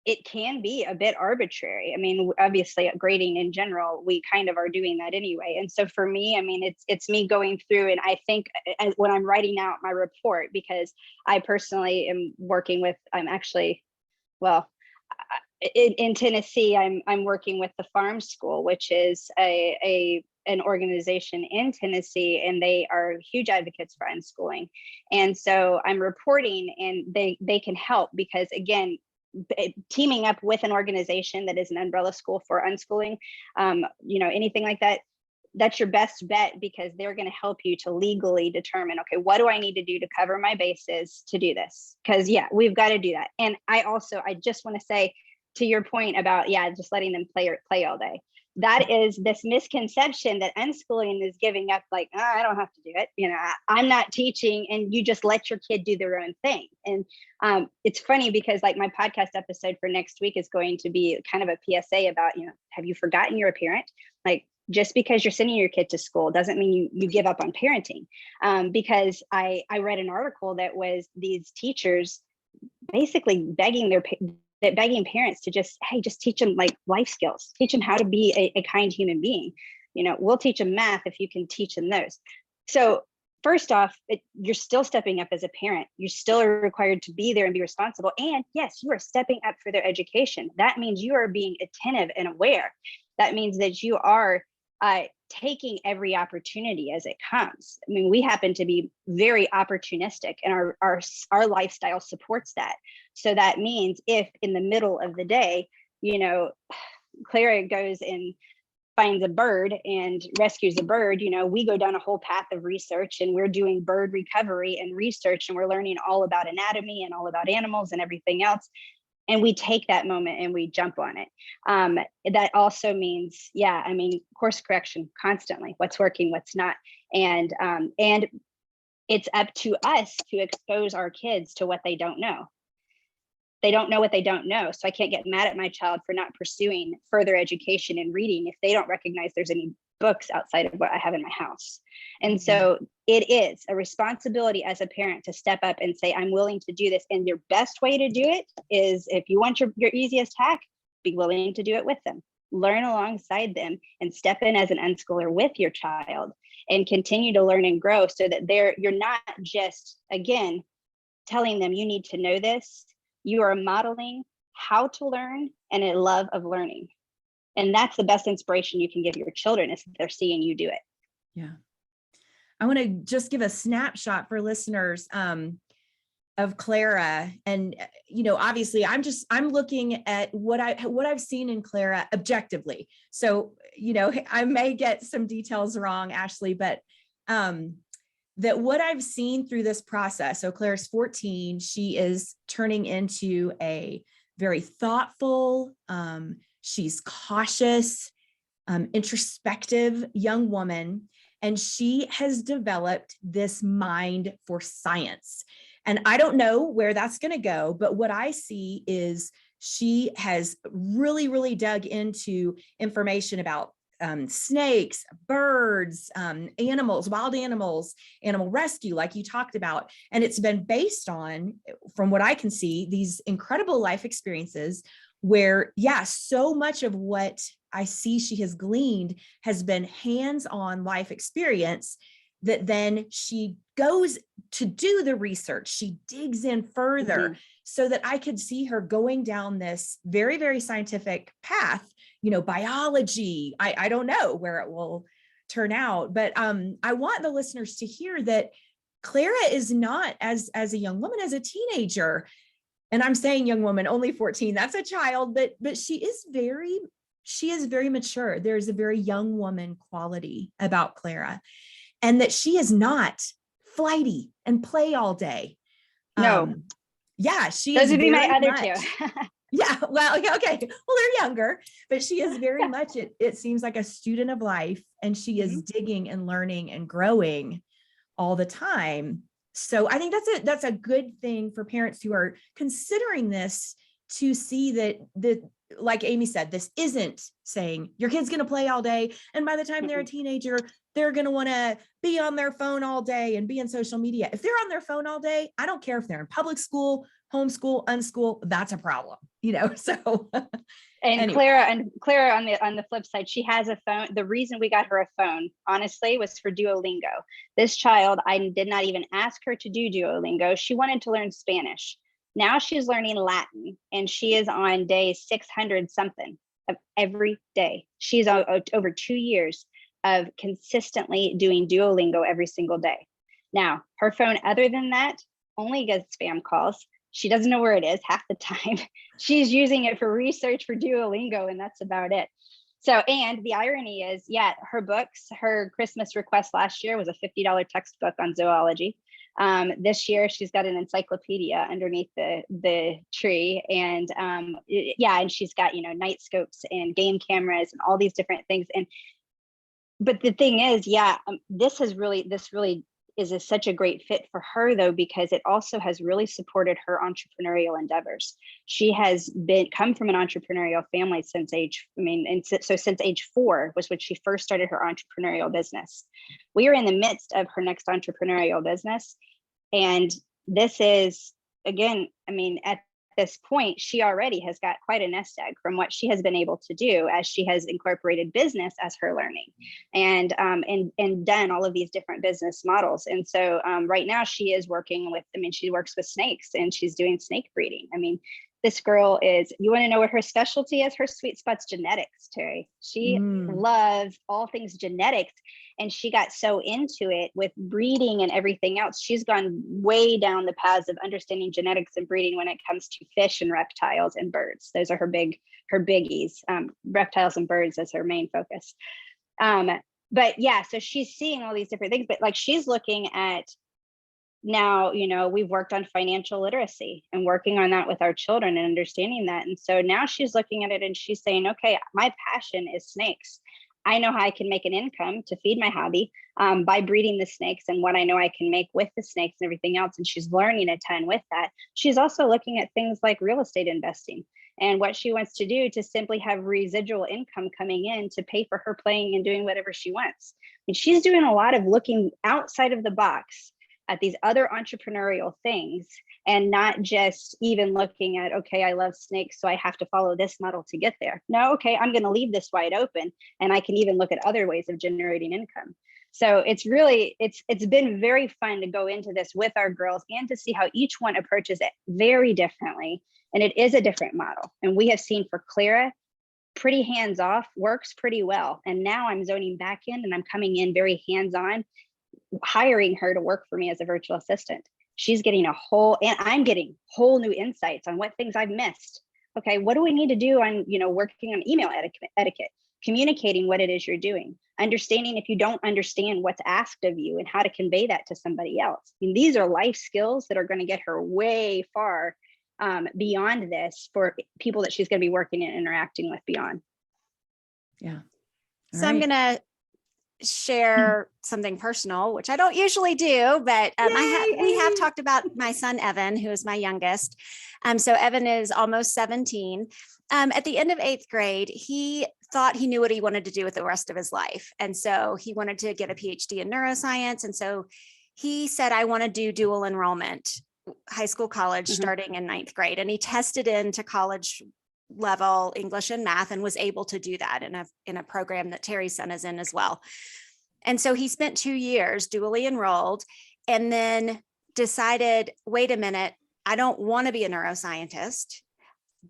C: it can be a bit arbitrary. I mean, obviously grading in general, we kind of are doing that anyway. And so for me, I mean, it's me going through, and I think when I'm writing out my report, because I personally am working with, in Tennessee, I'm working with the Farm School, which is an organization in Tennessee, and they are huge advocates for unschooling. And so I'm reporting, and they can help, because again, teaming up with an organization that is an umbrella school for unschooling, anything like that, that's your best bet, because they're going to help you to legally determine, okay, what do I need to do to cover my bases to do this? Because yeah, we've got to do that. And I just want to say, to your point about, just letting them play all day. That is this misconception that unschooling is giving up, like, oh, I don't have to do it. I'm not teaching, and you just let your kid do their own thing. And it's funny, because like my podcast episode for next week is going to be kind of a PSA about, have you forgotten you're a parent? Like, just because you're sending your kid to school doesn't mean you give up on parenting. Because I read an article that was these teachers basically begging parents to just teach them like life skills, teach them how to be a kind human being. We'll teach them math if you can teach them those. So first off, you're still stepping up as a parent. You still are required to be there and be responsible. And yes, you are stepping up for their education. That means you are being attentive and aware. That means that you are taking every opportunity as it comes. I mean, we happen to be very opportunistic, and our lifestyle supports that. So that means if in the middle of the day, Clara goes and finds a bird and rescues a bird, we go down a whole path of research, and we're doing bird recovery and research, and we're learning all about anatomy and all about animals and everything else. And we take that moment and we jump on it. That also means, course correction constantly, what's working, what's not. And it's up to us to expose our kids to what they don't know. They don't know what they don't know. So I can't get mad at my child for not pursuing further education in reading if they don't recognize there's any books outside of what I have in my house. And so it is a responsibility as a parent to step up and say, I'm willing to do this. And your best way to do it is, if you want your easiest hack, be willing to do it with them. Learn alongside them and step in as an unschooler with your child and continue to learn and grow, so that you're not just, again, telling them you need to know this. You are modeling how to learn and a love of learning. And that's the best inspiration you can give your children, is that they're seeing you do it.
B: Yeah. I want to just give a snapshot for listeners of Clara. And, obviously I'm looking at what I've seen in Clara objectively. So, I may get some details wrong, Ashley, but that what I've seen through this process. So Clara's 14, she is turning into a very thoughtful, she's cautious, introspective young woman. And she has developed this mind for science. And I don't know where that's going to go, but what I see is she has really, really dug into information about snakes, birds, animals, wild animals, animal rescue, like you talked about. And it's been based on, from what I can see, these incredible life experiences where, so much of what I see she has gleaned has been hands-on life experience, that then she goes to do the research. She digs in further, so that I could see her going down this very, very scientific path, biology. I don't know where it will turn out, but I want the listeners to hear that Clara is not, as a young woman, as a teenager, and I'm saying young woman, only 14, that's a child, but she is very mature. There's a very young woman quality about Clara, and that she is not flighty and play all day.
C: No.
B: She
C: Those
B: is
C: would be my other
B: much,
C: two.
B: well, okay. Well, they're younger, but she is very much, it seems like a student of life, and she is digging and learning and growing all the time. So I think that's a good thing for parents who are considering this, to see that like Amy said, this isn't saying your kid's going to play all day, and by the time they're a teenager, they're going to want to be on their phone all day and be in social media. If they're on their phone all day, I don't care if they're in public school, homeschool, unschool, that's a problem, so.
C: And
B: anyway.
C: Clara on the flip side, she has a phone. The reason we got her a phone, honestly, was for Duolingo. This child, I did not even ask her to do Duolingo. She wanted to learn Spanish. Now she's learning Latin, and she is on day 600 something of every day. She's over 2 years of consistently doing Duolingo every single day. Now, her phone, other than that, only gets spam calls. She doesn't know where it is half the time. She's using it for research for Duolingo, and that's about it. So, and the irony is, her books, her Christmas request last year was a $50 textbook on zoology. This year, she's got an encyclopedia underneath the tree, and and she's got night scopes and game cameras and all these different things. But the thing is, this really is such a great fit for her, though, because it also has really supported her entrepreneurial endeavors. She has come from an entrepreneurial family since age 4 was when she first started her entrepreneurial business. We are in the midst of her next entrepreneurial business. And this is, again, at this point, she already has got quite a nest egg from what she has been able to do as she has incorporated business as her learning, and done all of these different business models. And so right now she is working with, she works with snakes, and she's doing snake breeding. This girl you want to know what her specialty is? Her sweet spot's genetics, Teri. She loves all things genetics, and she got so into it with breeding and everything else. She's gone way down the paths of understanding genetics and breeding when it comes to fish and reptiles and birds. Those are her biggies. Reptiles and birds as her main focus. But so she's seeing all these different things, but like she's looking at now, we've worked on financial literacy and working on that with our children and understanding that. And so now she's looking at it and she's saying, okay, my passion is snakes. I know how I can make an income to feed my hobby by breeding the snakes, and what I know I can make with the snakes and everything else. And she's learning a ton with that. She's also looking at things like real estate investing and what she wants to do to simply have residual income coming in to pay for her playing and doing whatever she wants. And she's doing a lot of looking outside of the box at these other entrepreneurial things, and not just even looking at, okay, I love snakes, so I have to follow this model to get there. No, okay, I'm going to leave this wide open, and I can even look at other ways of generating income. So it's really, it's been very fun to go into this with our girls and to see how each one approaches it very differently. And it is a different model. And we have seen for Clara, pretty hands-off, works pretty well. And now I'm zoning back in and I'm coming in very hands-on, hiring her to work for me as a virtual assistant. She's getting and I'm getting whole new insights on what things I've missed. Okay, what do we need to do on, working on email etiquette, communicating what it is you're doing, understanding if you don't understand what's asked of you and how to convey that to somebody else. I mean, these are life skills that are going to get her way far beyond this for people that she's going to be working and interacting with beyond.
B: Yeah.
A: So I'm going to share something personal, which I don't usually do, but we have talked about my son, Evan, who is my youngest. So Evan is almost 17. At the end of 8th grade, he thought he knew what he wanted to do with the rest of his life. And so he wanted to get a PhD in neuroscience. And so he said, I want to do dual enrollment, high school, college, starting in 9th grade. And he tested into college level English and math and was able to do that in a program that Teri's son is in as well. And so he spent 2 years dually enrolled and then decided, wait a minute, I don't want to be a neuroscientist,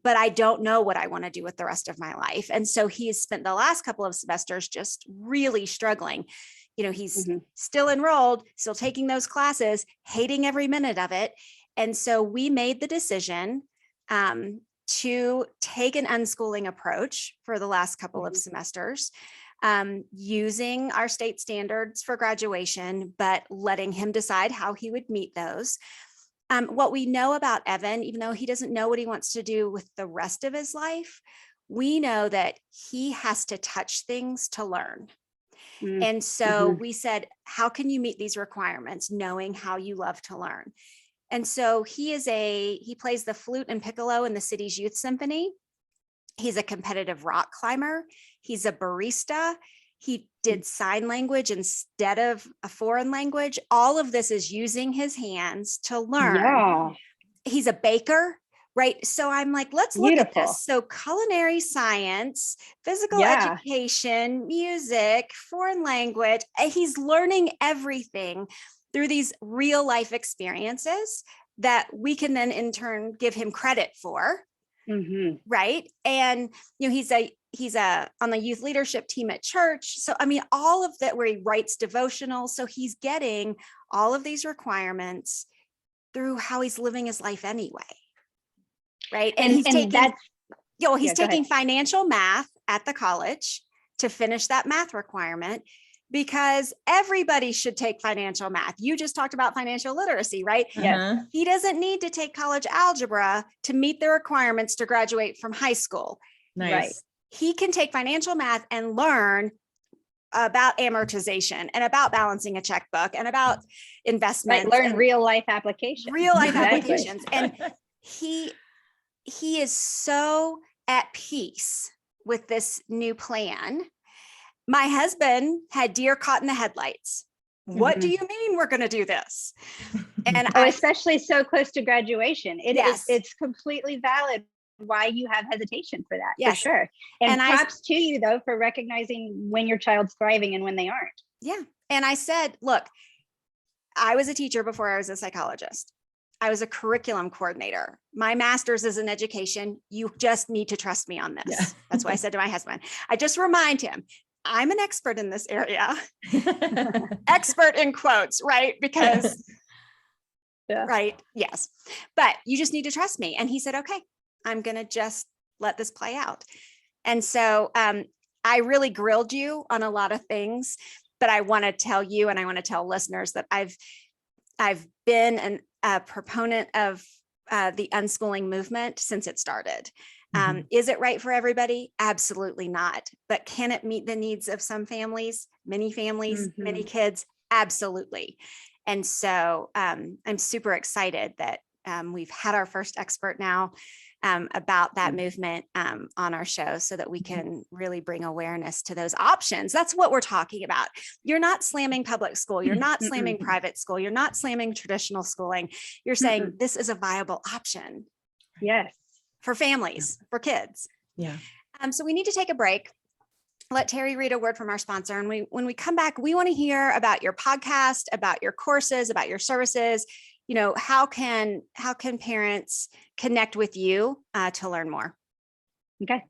A: but I don't know what I want to do with the rest of my life. And so he's spent the last couple of semesters just really struggling. He's still enrolled, still taking those classes, hating every minute of it. And so we made the decision to take an unschooling approach for the last couple of semesters, using our state standards for graduation, but letting him decide how he would meet those. What we know about Evan, even though he doesn't know what he wants to do with the rest of his life, we know that he has to touch things to learn. And so we said, how can you meet these requirements, knowing how you love to learn? And so he plays the flute and piccolo in the city's youth symphony. He's a competitive rock climber. He's a barista. He did sign language instead of a foreign language. All of this is using his hands to learn.
C: Yeah.
A: He's a baker, right? So I'm like, let's look at this. So culinary science, physical education, music, foreign language. He's learning everything through these real life experiences that we can then in turn give him credit for. Right. And, he's on the youth leadership team at church. So, I mean, all of that, where he writes devotionals. So he's getting all of these requirements through how he's living his life anyway. Right. And he's taking financial math at the college to finish that math requirement, because everybody should take financial math. You just talked about financial literacy, right?
C: Yeah.
A: He doesn't need to take college algebra to meet the requirements to graduate from high school.
B: Nice.
A: Right. He can take financial math and learn about amortization and about balancing a checkbook and about investments.
C: Right. Learn real life applications.
A: Applications. And he is so at peace with this new plan. My husband had deer caught in the headlights. What do you mean we're going to do this? And
C: especially so close to graduation. It's completely valid why you have hesitation for that. For sure. And props to you though, for recognizing when your child's thriving and when they aren't.
A: Yeah. And I said, look, I was a teacher before I was a psychologist. I was a curriculum coordinator. My master's is in education. You just need to trust me on this. Yeah. That's what I said to my husband. I just remind him, I'm an expert in this area. Expert in quotes, right? Because, right. Yes. But you just need to trust me. And he said, okay, I'm going to just let this play out. And so I really grilled you on a lot of things, but I want to tell you, and I want to tell listeners that I've been a proponent of the unschooling movement since it started. Is it right for everybody? Absolutely not. But can it meet the needs of some families, many kids? Absolutely. And so I'm super excited that we've had our first expert now. about that movement on our show so that we can really bring awareness to those options. That's what we're talking about. You're not slamming public school. You're not slamming private school. You're not slamming traditional schooling. You're saying this is a viable option.
C: Yes.
A: For families, for kids.
B: Yeah.
A: So we need to take a break. Let Teri read a word from our sponsor. And when we come back, we want to hear about your podcast, about your courses, about your services. You know, how can parents connect with you to learn more?
C: Okay.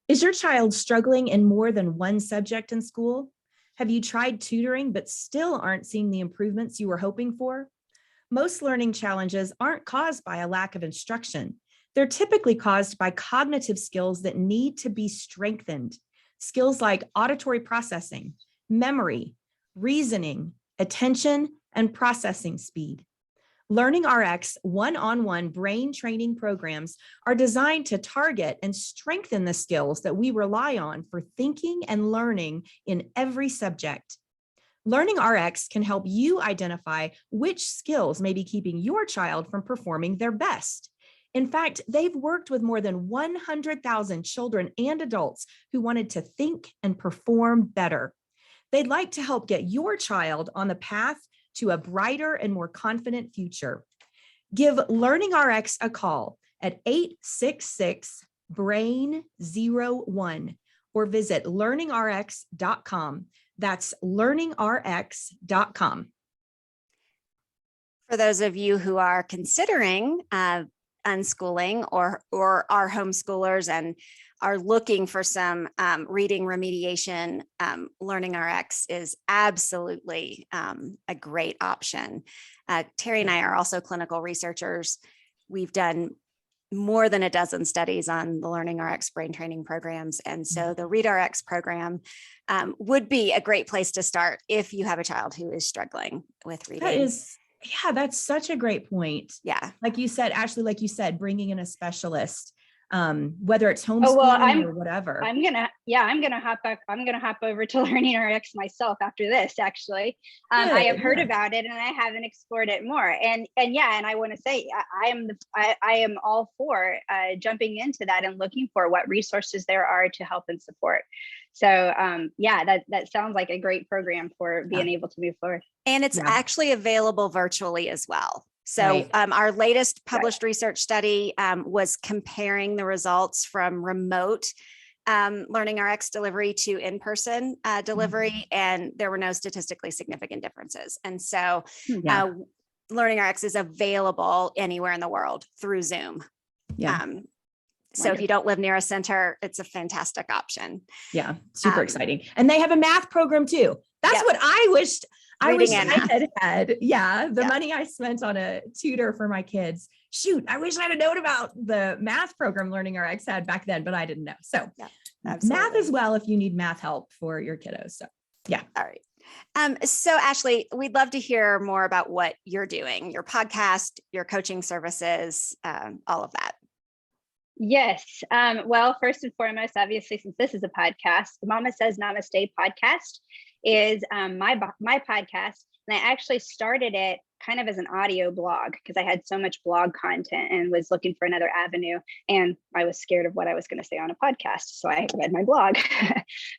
B: Is your child struggling in more than one subject in school? Have you tried tutoring but still aren't seeing the improvements you were hoping for? Most learning challenges aren't caused by a lack of instruction. They're typically caused by cognitive skills that need to be strengthened. Skills like auditory processing, memory, reasoning, attention, and processing speed. Learning RX one-on-one brain training programs are designed to target and strengthen the skills that we rely on for thinking and learning in every subject. Learning RX can help you identify which skills may be keeping your child from performing their best. In fact, they've worked with more than 100,000 children and adults who wanted to think and perform better. They'd like to help get your child on the path to a brighter and more confident future. Give Learning RX a call at 866-BRAIN-01 or visit learningrx.com. That's learningrx.com.
A: For those of you who are considering unschooling or are homeschoolers and are looking for some reading remediation, Learning RX is absolutely a great option. Teri and I are also clinical researchers. We've done more than a dozen studies on the Learning RX brain training programs. And so the Read RX program would be a great place to start if you have a child who is struggling with reading.
B: That's such a great point.
A: Yeah.
B: Like you said, Ashley, like you said, bringing in a specialist, whether it's homeschooling or whatever.
C: I'm gonna hop over to Learning RX myself after this. Actually, I have heard about it and I haven't explored it more. And I want to say I am all for jumping into that and looking for what resources there are to help and support. So that sounds like a great program for being able to move forward.
A: And it's actually available virtually as well. So our latest published research study was comparing the results from remote Learning RX delivery to in-person delivery, and there were no statistically significant differences. And so Learning RX is available anywhere in the world through Zoom. So if you don't live near a center, it's a fantastic option.
B: Yeah, super exciting. And they have a math program too. That's what I wished. I had the money I spent on a tutor for my kids. Shoot, I wish I had known about the math program Learning RX had back then, but I didn't know. So math as well if you need math help for your kiddos. So all
A: right. So Ashley, we'd love to hear more about what you're doing, your podcast, your coaching services, all of that.
C: Yes. Well, first and foremost, obviously, since this is a podcast, the Mama Says Namaste podcast is my podcast. And I actually started it kind of as an audio blog because I had so much blog content and was looking for another avenue. And I was scared of what I was going to say on a podcast. So I read my blog,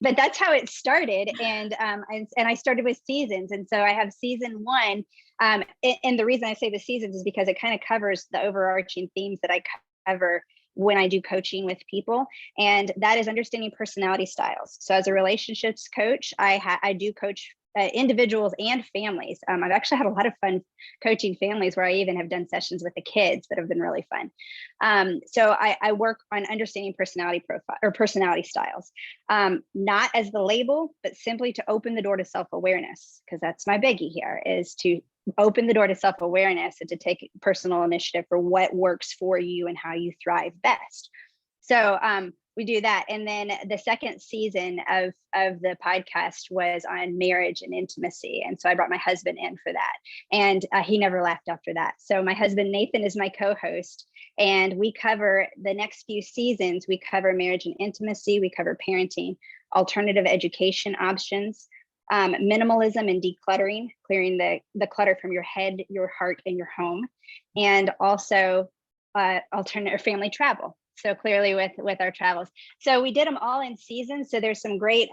C: but that's how it started. And I started with seasons. And so I have season 1. And the reason I say the seasons is because it kind of covers the overarching themes that I cover when I do coaching with people, and that is understanding personality styles. So as a relationships coach, I do coach individuals and families. I've actually had a lot of fun coaching families where I even have done sessions with the kids that have been really fun. So I work on understanding personality profile or personality styles, not as the label, but simply to open the door to self-awareness, because that's my biggie here, is to open the door to self-awareness and to take personal initiative for what works for you and how you thrive best. So we do that. And then the second season of the podcast was on marriage and intimacy. And so I brought my husband in for that. And he never left after that. So my husband, Nathan, is my co-host. And we cover the next few seasons. We cover marriage and intimacy. We cover parenting, alternative education options, minimalism and decluttering, clearing the clutter from your head, your heart, and your home. And also alternate or family travel. So clearly with our travels. So we did them all in season. So there's some great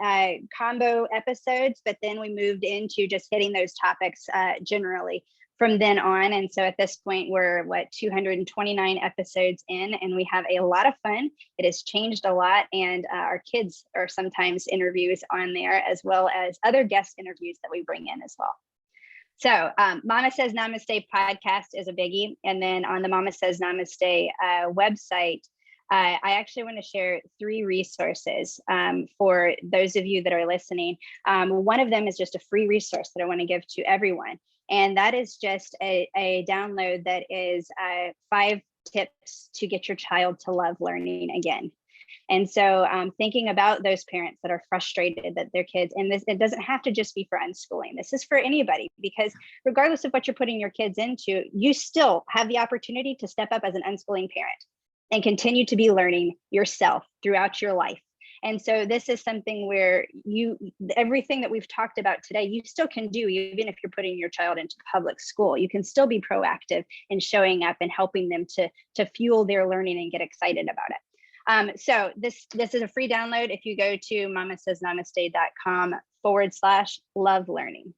C: combo episodes, but then we moved into just hitting those topics generally from then on. And so at this point, we're 229 episodes in, and we have a lot of fun. It has changed a lot. And our kids are sometimes interviews on there, as well as other guest interviews that we bring in as well. So Mama Says Namaste podcast is a biggie. And then on the Mama Says Namaste website, I actually want to share 3 resources for those of you that are listening. One of them is just a free resource that I want to give to everyone. And that is just a download that is 5 tips to get your child to love learning again. And so thinking about those parents that are frustrated that their kids, and this, it doesn't have to just be for unschooling. This is for anybody, because regardless of what you're putting your kids into, you still have the opportunity to step up as an unschooling parent and continue to be learning yourself throughout your life. And so this is something where everything that we've talked about today, you still can do, even if you're putting your child into public school. You can still be proactive in showing up and helping them to fuel their learning and get excited about it. So this is a free download if you go to mamasaysnamaste.com/love learning.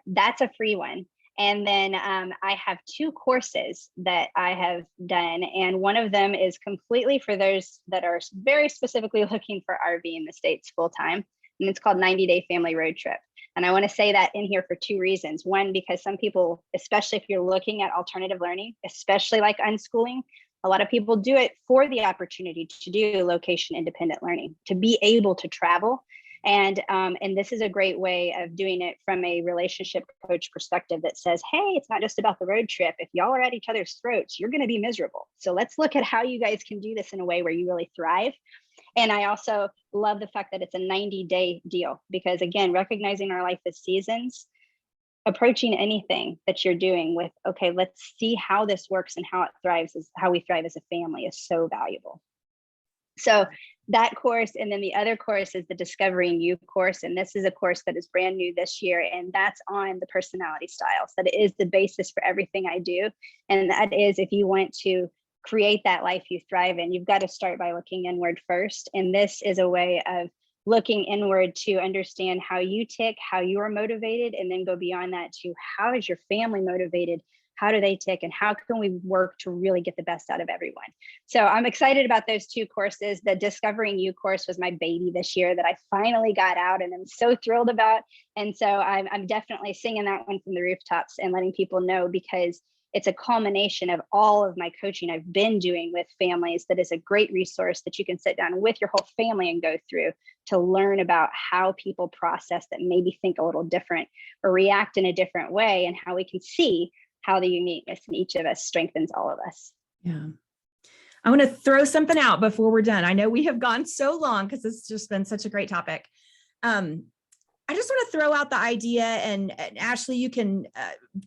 C: That's a free one. And then I have 2 courses that I have done. And one of them is completely for those that are very specifically looking for RV in the States full time. And it's called 90-Day Family Road Trip. And I want to say that in here for 2 reasons. One, because some people, especially if you're looking at alternative learning, especially like unschooling, a lot of people do it for the opportunity to do location independent learning, to be able to travel. And this is a great way of doing it from a relationship coach perspective that says, hey, it's not just about the road trip. If y'all are at each other's throats, you're going to be miserable. So let's look at how you guys can do this in a way where you really thrive. And I also love the fact that it's a 90-day deal, because again, recognizing our life as seasons, approaching anything that you're doing with, okay, let's see how this works and how it thrives, is how we thrive as a family, is so valuable. So that course, and then the other course is the Discovering You course. And this is a course that is brand new this year. And that's on the personality styles. That is the basis for everything I do. And that is, if you want to create that life you thrive in, you've got to start by looking inward first. And this is a way of looking inward to understand how you tick, how you are motivated, and then go beyond that to how is your family motivated? How do they tick, and how can we work to really get the best out of everyone? So I'm excited about those 2 courses. The Discovering You course was my baby this year that I finally got out, and I'm so thrilled about. And so I'm definitely singing that one from the rooftops and letting people know, because it's a culmination of all of my coaching I've been doing with families. That is a great resource that you can sit down with your whole family and go through to learn about how people process that maybe think a little different or react in a different way, and how we can see how the uniqueness in each of us strengthens all of us.
B: Yeah. I want to throw something out before we're done. I know we have gone so long because it's just been such a great topic. I just want to throw out the idea, and Ashley, you can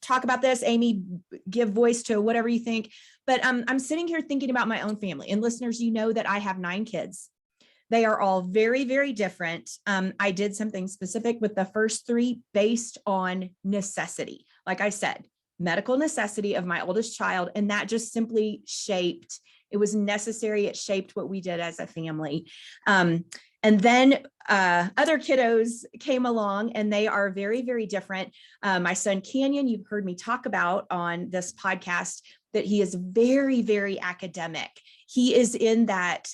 B: talk about this. Amy, give voice to whatever you think. But I'm sitting here thinking about my own family, and listeners, you know that I have 9 kids. They are all very, very different. I did something specific with the first 3 based on necessity. Like I said, medical necessity of my oldest child. And that just simply shaped, it was necessary. It shaped what we did as a family. And then other kiddos came along, and they are very, very different. My son Canyon, you've heard me talk about on this podcast, that he is very, very academic. He is in that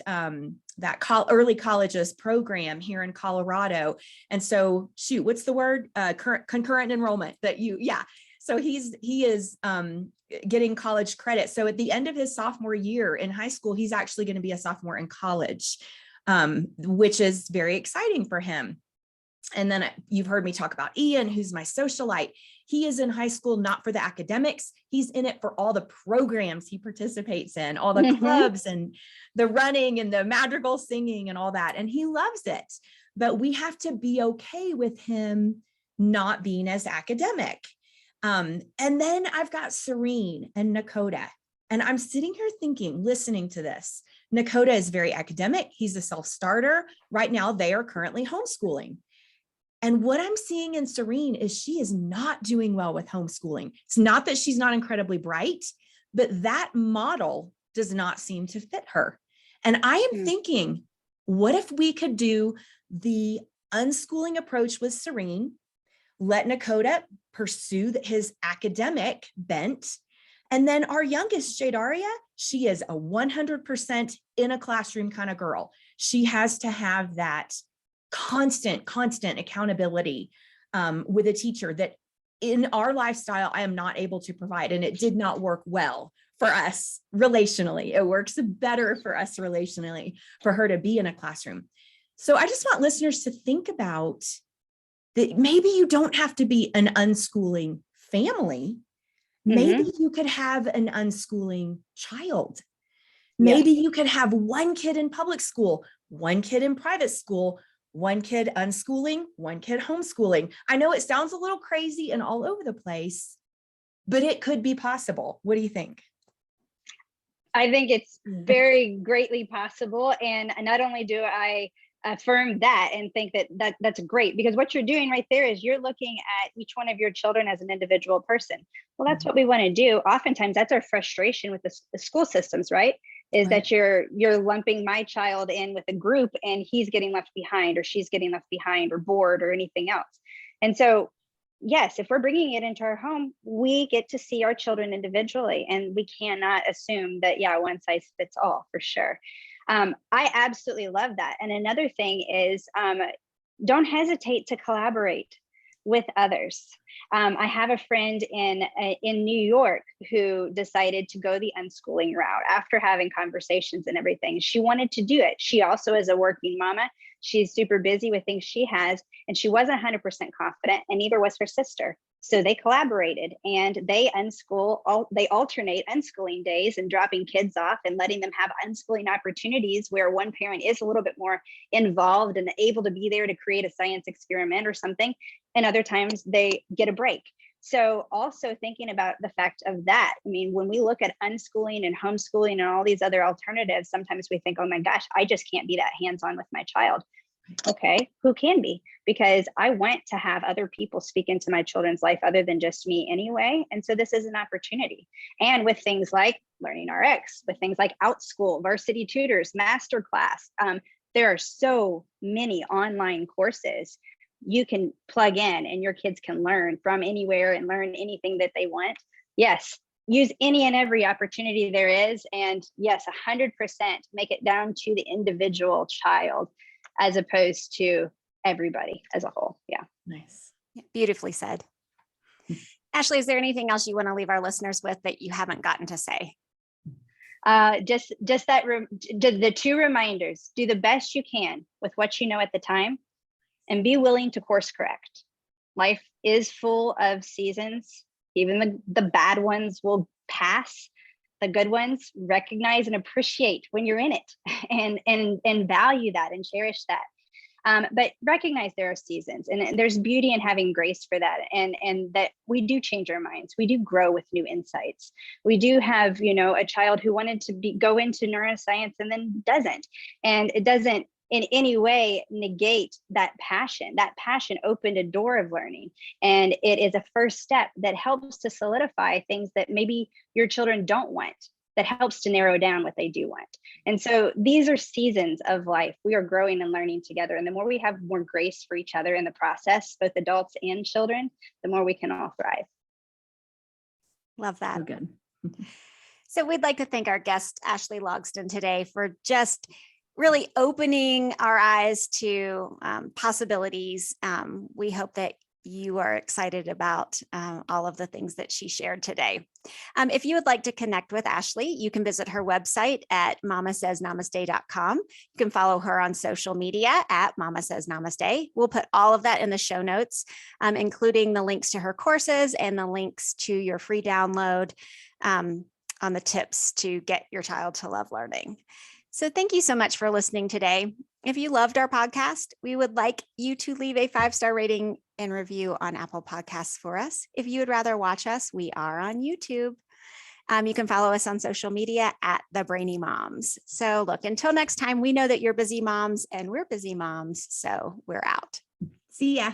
B: early colleges program here in Colorado. And so, shoot, what's the word? Concurrent enrollment yeah. So he is getting college credit. So at the end of his sophomore year in high school, he's actually going to be a sophomore in college, which is very exciting for him. And then you've heard me talk about Ian, who's my socialite. He is in high school, not for the academics. He's in it for all the programs he participates in, all the clubs and the running and the madrigal singing and all that. And he loves it. But we have to be okay with him not being as academic. And then I've got Serene and Nakota, and I'm sitting here thinking, listening to this, Nakota is very academic. He's a self-starter. Right now, they are currently homeschooling. And what I'm seeing in Serene is she is not doing well with homeschooling. It's not that she's not incredibly bright, but that model does not seem to fit her. And I am thinking, what if we could do the unschooling approach with Serene, let Nakota pursue his academic bent, and then our youngest, Jadaria, she is a 100% in a classroom kind of girl. She has to have that constant accountability with a teacher that in our lifestyle, I am not able to provide. And it did not work well for us relationally. It works better for us relationally for her to be in a classroom. So I just want listeners to think about that. Maybe you don't have to be an unschooling family. Maybe you could have an unschooling child. Maybe you could have one kid in public school, one kid in private school, one kid unschooling, one kid homeschooling. I know it sounds a little crazy and all over the place, but it could be possible. What do you think?
C: I think it's very greatly possible. And not only do I affirm that and think that's great, because what you're doing right there is you're looking at each one of your children as an individual person. Well, that's what we want to do. Oftentimes that's our frustration with the school systems, right? Is that you're lumping my child in with a group and he's getting left behind or she's getting left behind or bored or anything else. And so, yes, if we're bringing it into our home, we get to see our children individually, and we cannot assume that, one size fits all, for sure. I absolutely love that. And another thing is, don't hesitate to collaborate with others. I have a friend in New York who decided to go the unschooling route after having conversations and everything. She wanted to do it. She also is a working mama. She's super busy with things she has, and she wasn't 100% confident, and neither was her sister. So they collaborated and they they alternate unschooling days and dropping kids off and letting them have unschooling opportunities where one parent is a little bit more involved and able to be there to create a science experiment or something. And other times they get a break. So also thinking about the fact of that, I mean, when we look at unschooling and homeschooling and all these other alternatives, sometimes we think, oh my gosh, I just can't be that hands-on with my child. Okay, who can be? Because I want to have other people speak into my children's life other than just me anyway. And so this is an opportunity. And with things like Learning RX, with things like OutSchool, Varsity Tutors, Masterclass, there are so many online courses you can plug in and your kids can learn from anywhere and learn anything that they want. Yes, use any and every opportunity there is. And yes, 100% make it down to the individual child as opposed to everybody as a whole. Yeah.
B: Nice.
A: Beautifully said. Ashley, is there anything else you want to leave our listeners with that you haven't gotten to say?
C: Just that the two reminders: do the best you can with what you know at the time, and be willing to course correct. Life is full of seasons. Even the bad ones will pass. The good ones, recognize and appreciate when you're in it, and value that and cherish that. But recognize there are seasons, and there's beauty in having grace for that, and that we do change our minds. We do grow with new insights. We do have, a child who wanted to go into neuroscience and then doesn't, and it doesn't in any way negate that passion. That passion opened a door of learning, and it is a first step that helps to solidify things that maybe your children don't want, that helps to narrow down what they do want. And so these are seasons of life. We are growing and learning together. And the more we have more grace for each other in the process, both adults and children, the more we can all thrive.
A: Love that.
B: So good.
A: So we'd like to thank our guest, Ashley Logsdon, today for just really opening our eyes to possibilities. We hope that you are excited about all of the things that she shared today. If you would like to connect with Ashley, you can visit her website at mamasaysnamaste.com. You can follow her on social media at Mama Says Namaste. We'll put all of that in the show notes, including the links to her courses and the links to your free download on the tips to get your child to love learning. So thank you so much for listening today. If you loved our podcast, we would like you to leave a 5-star rating and review on Apple Podcasts for us. If you would rather watch us, we are on YouTube. You can follow us on social media at the Brainy Moms. So look, until next time, we know that you're busy moms and we're busy moms, so we're out.
B: See ya.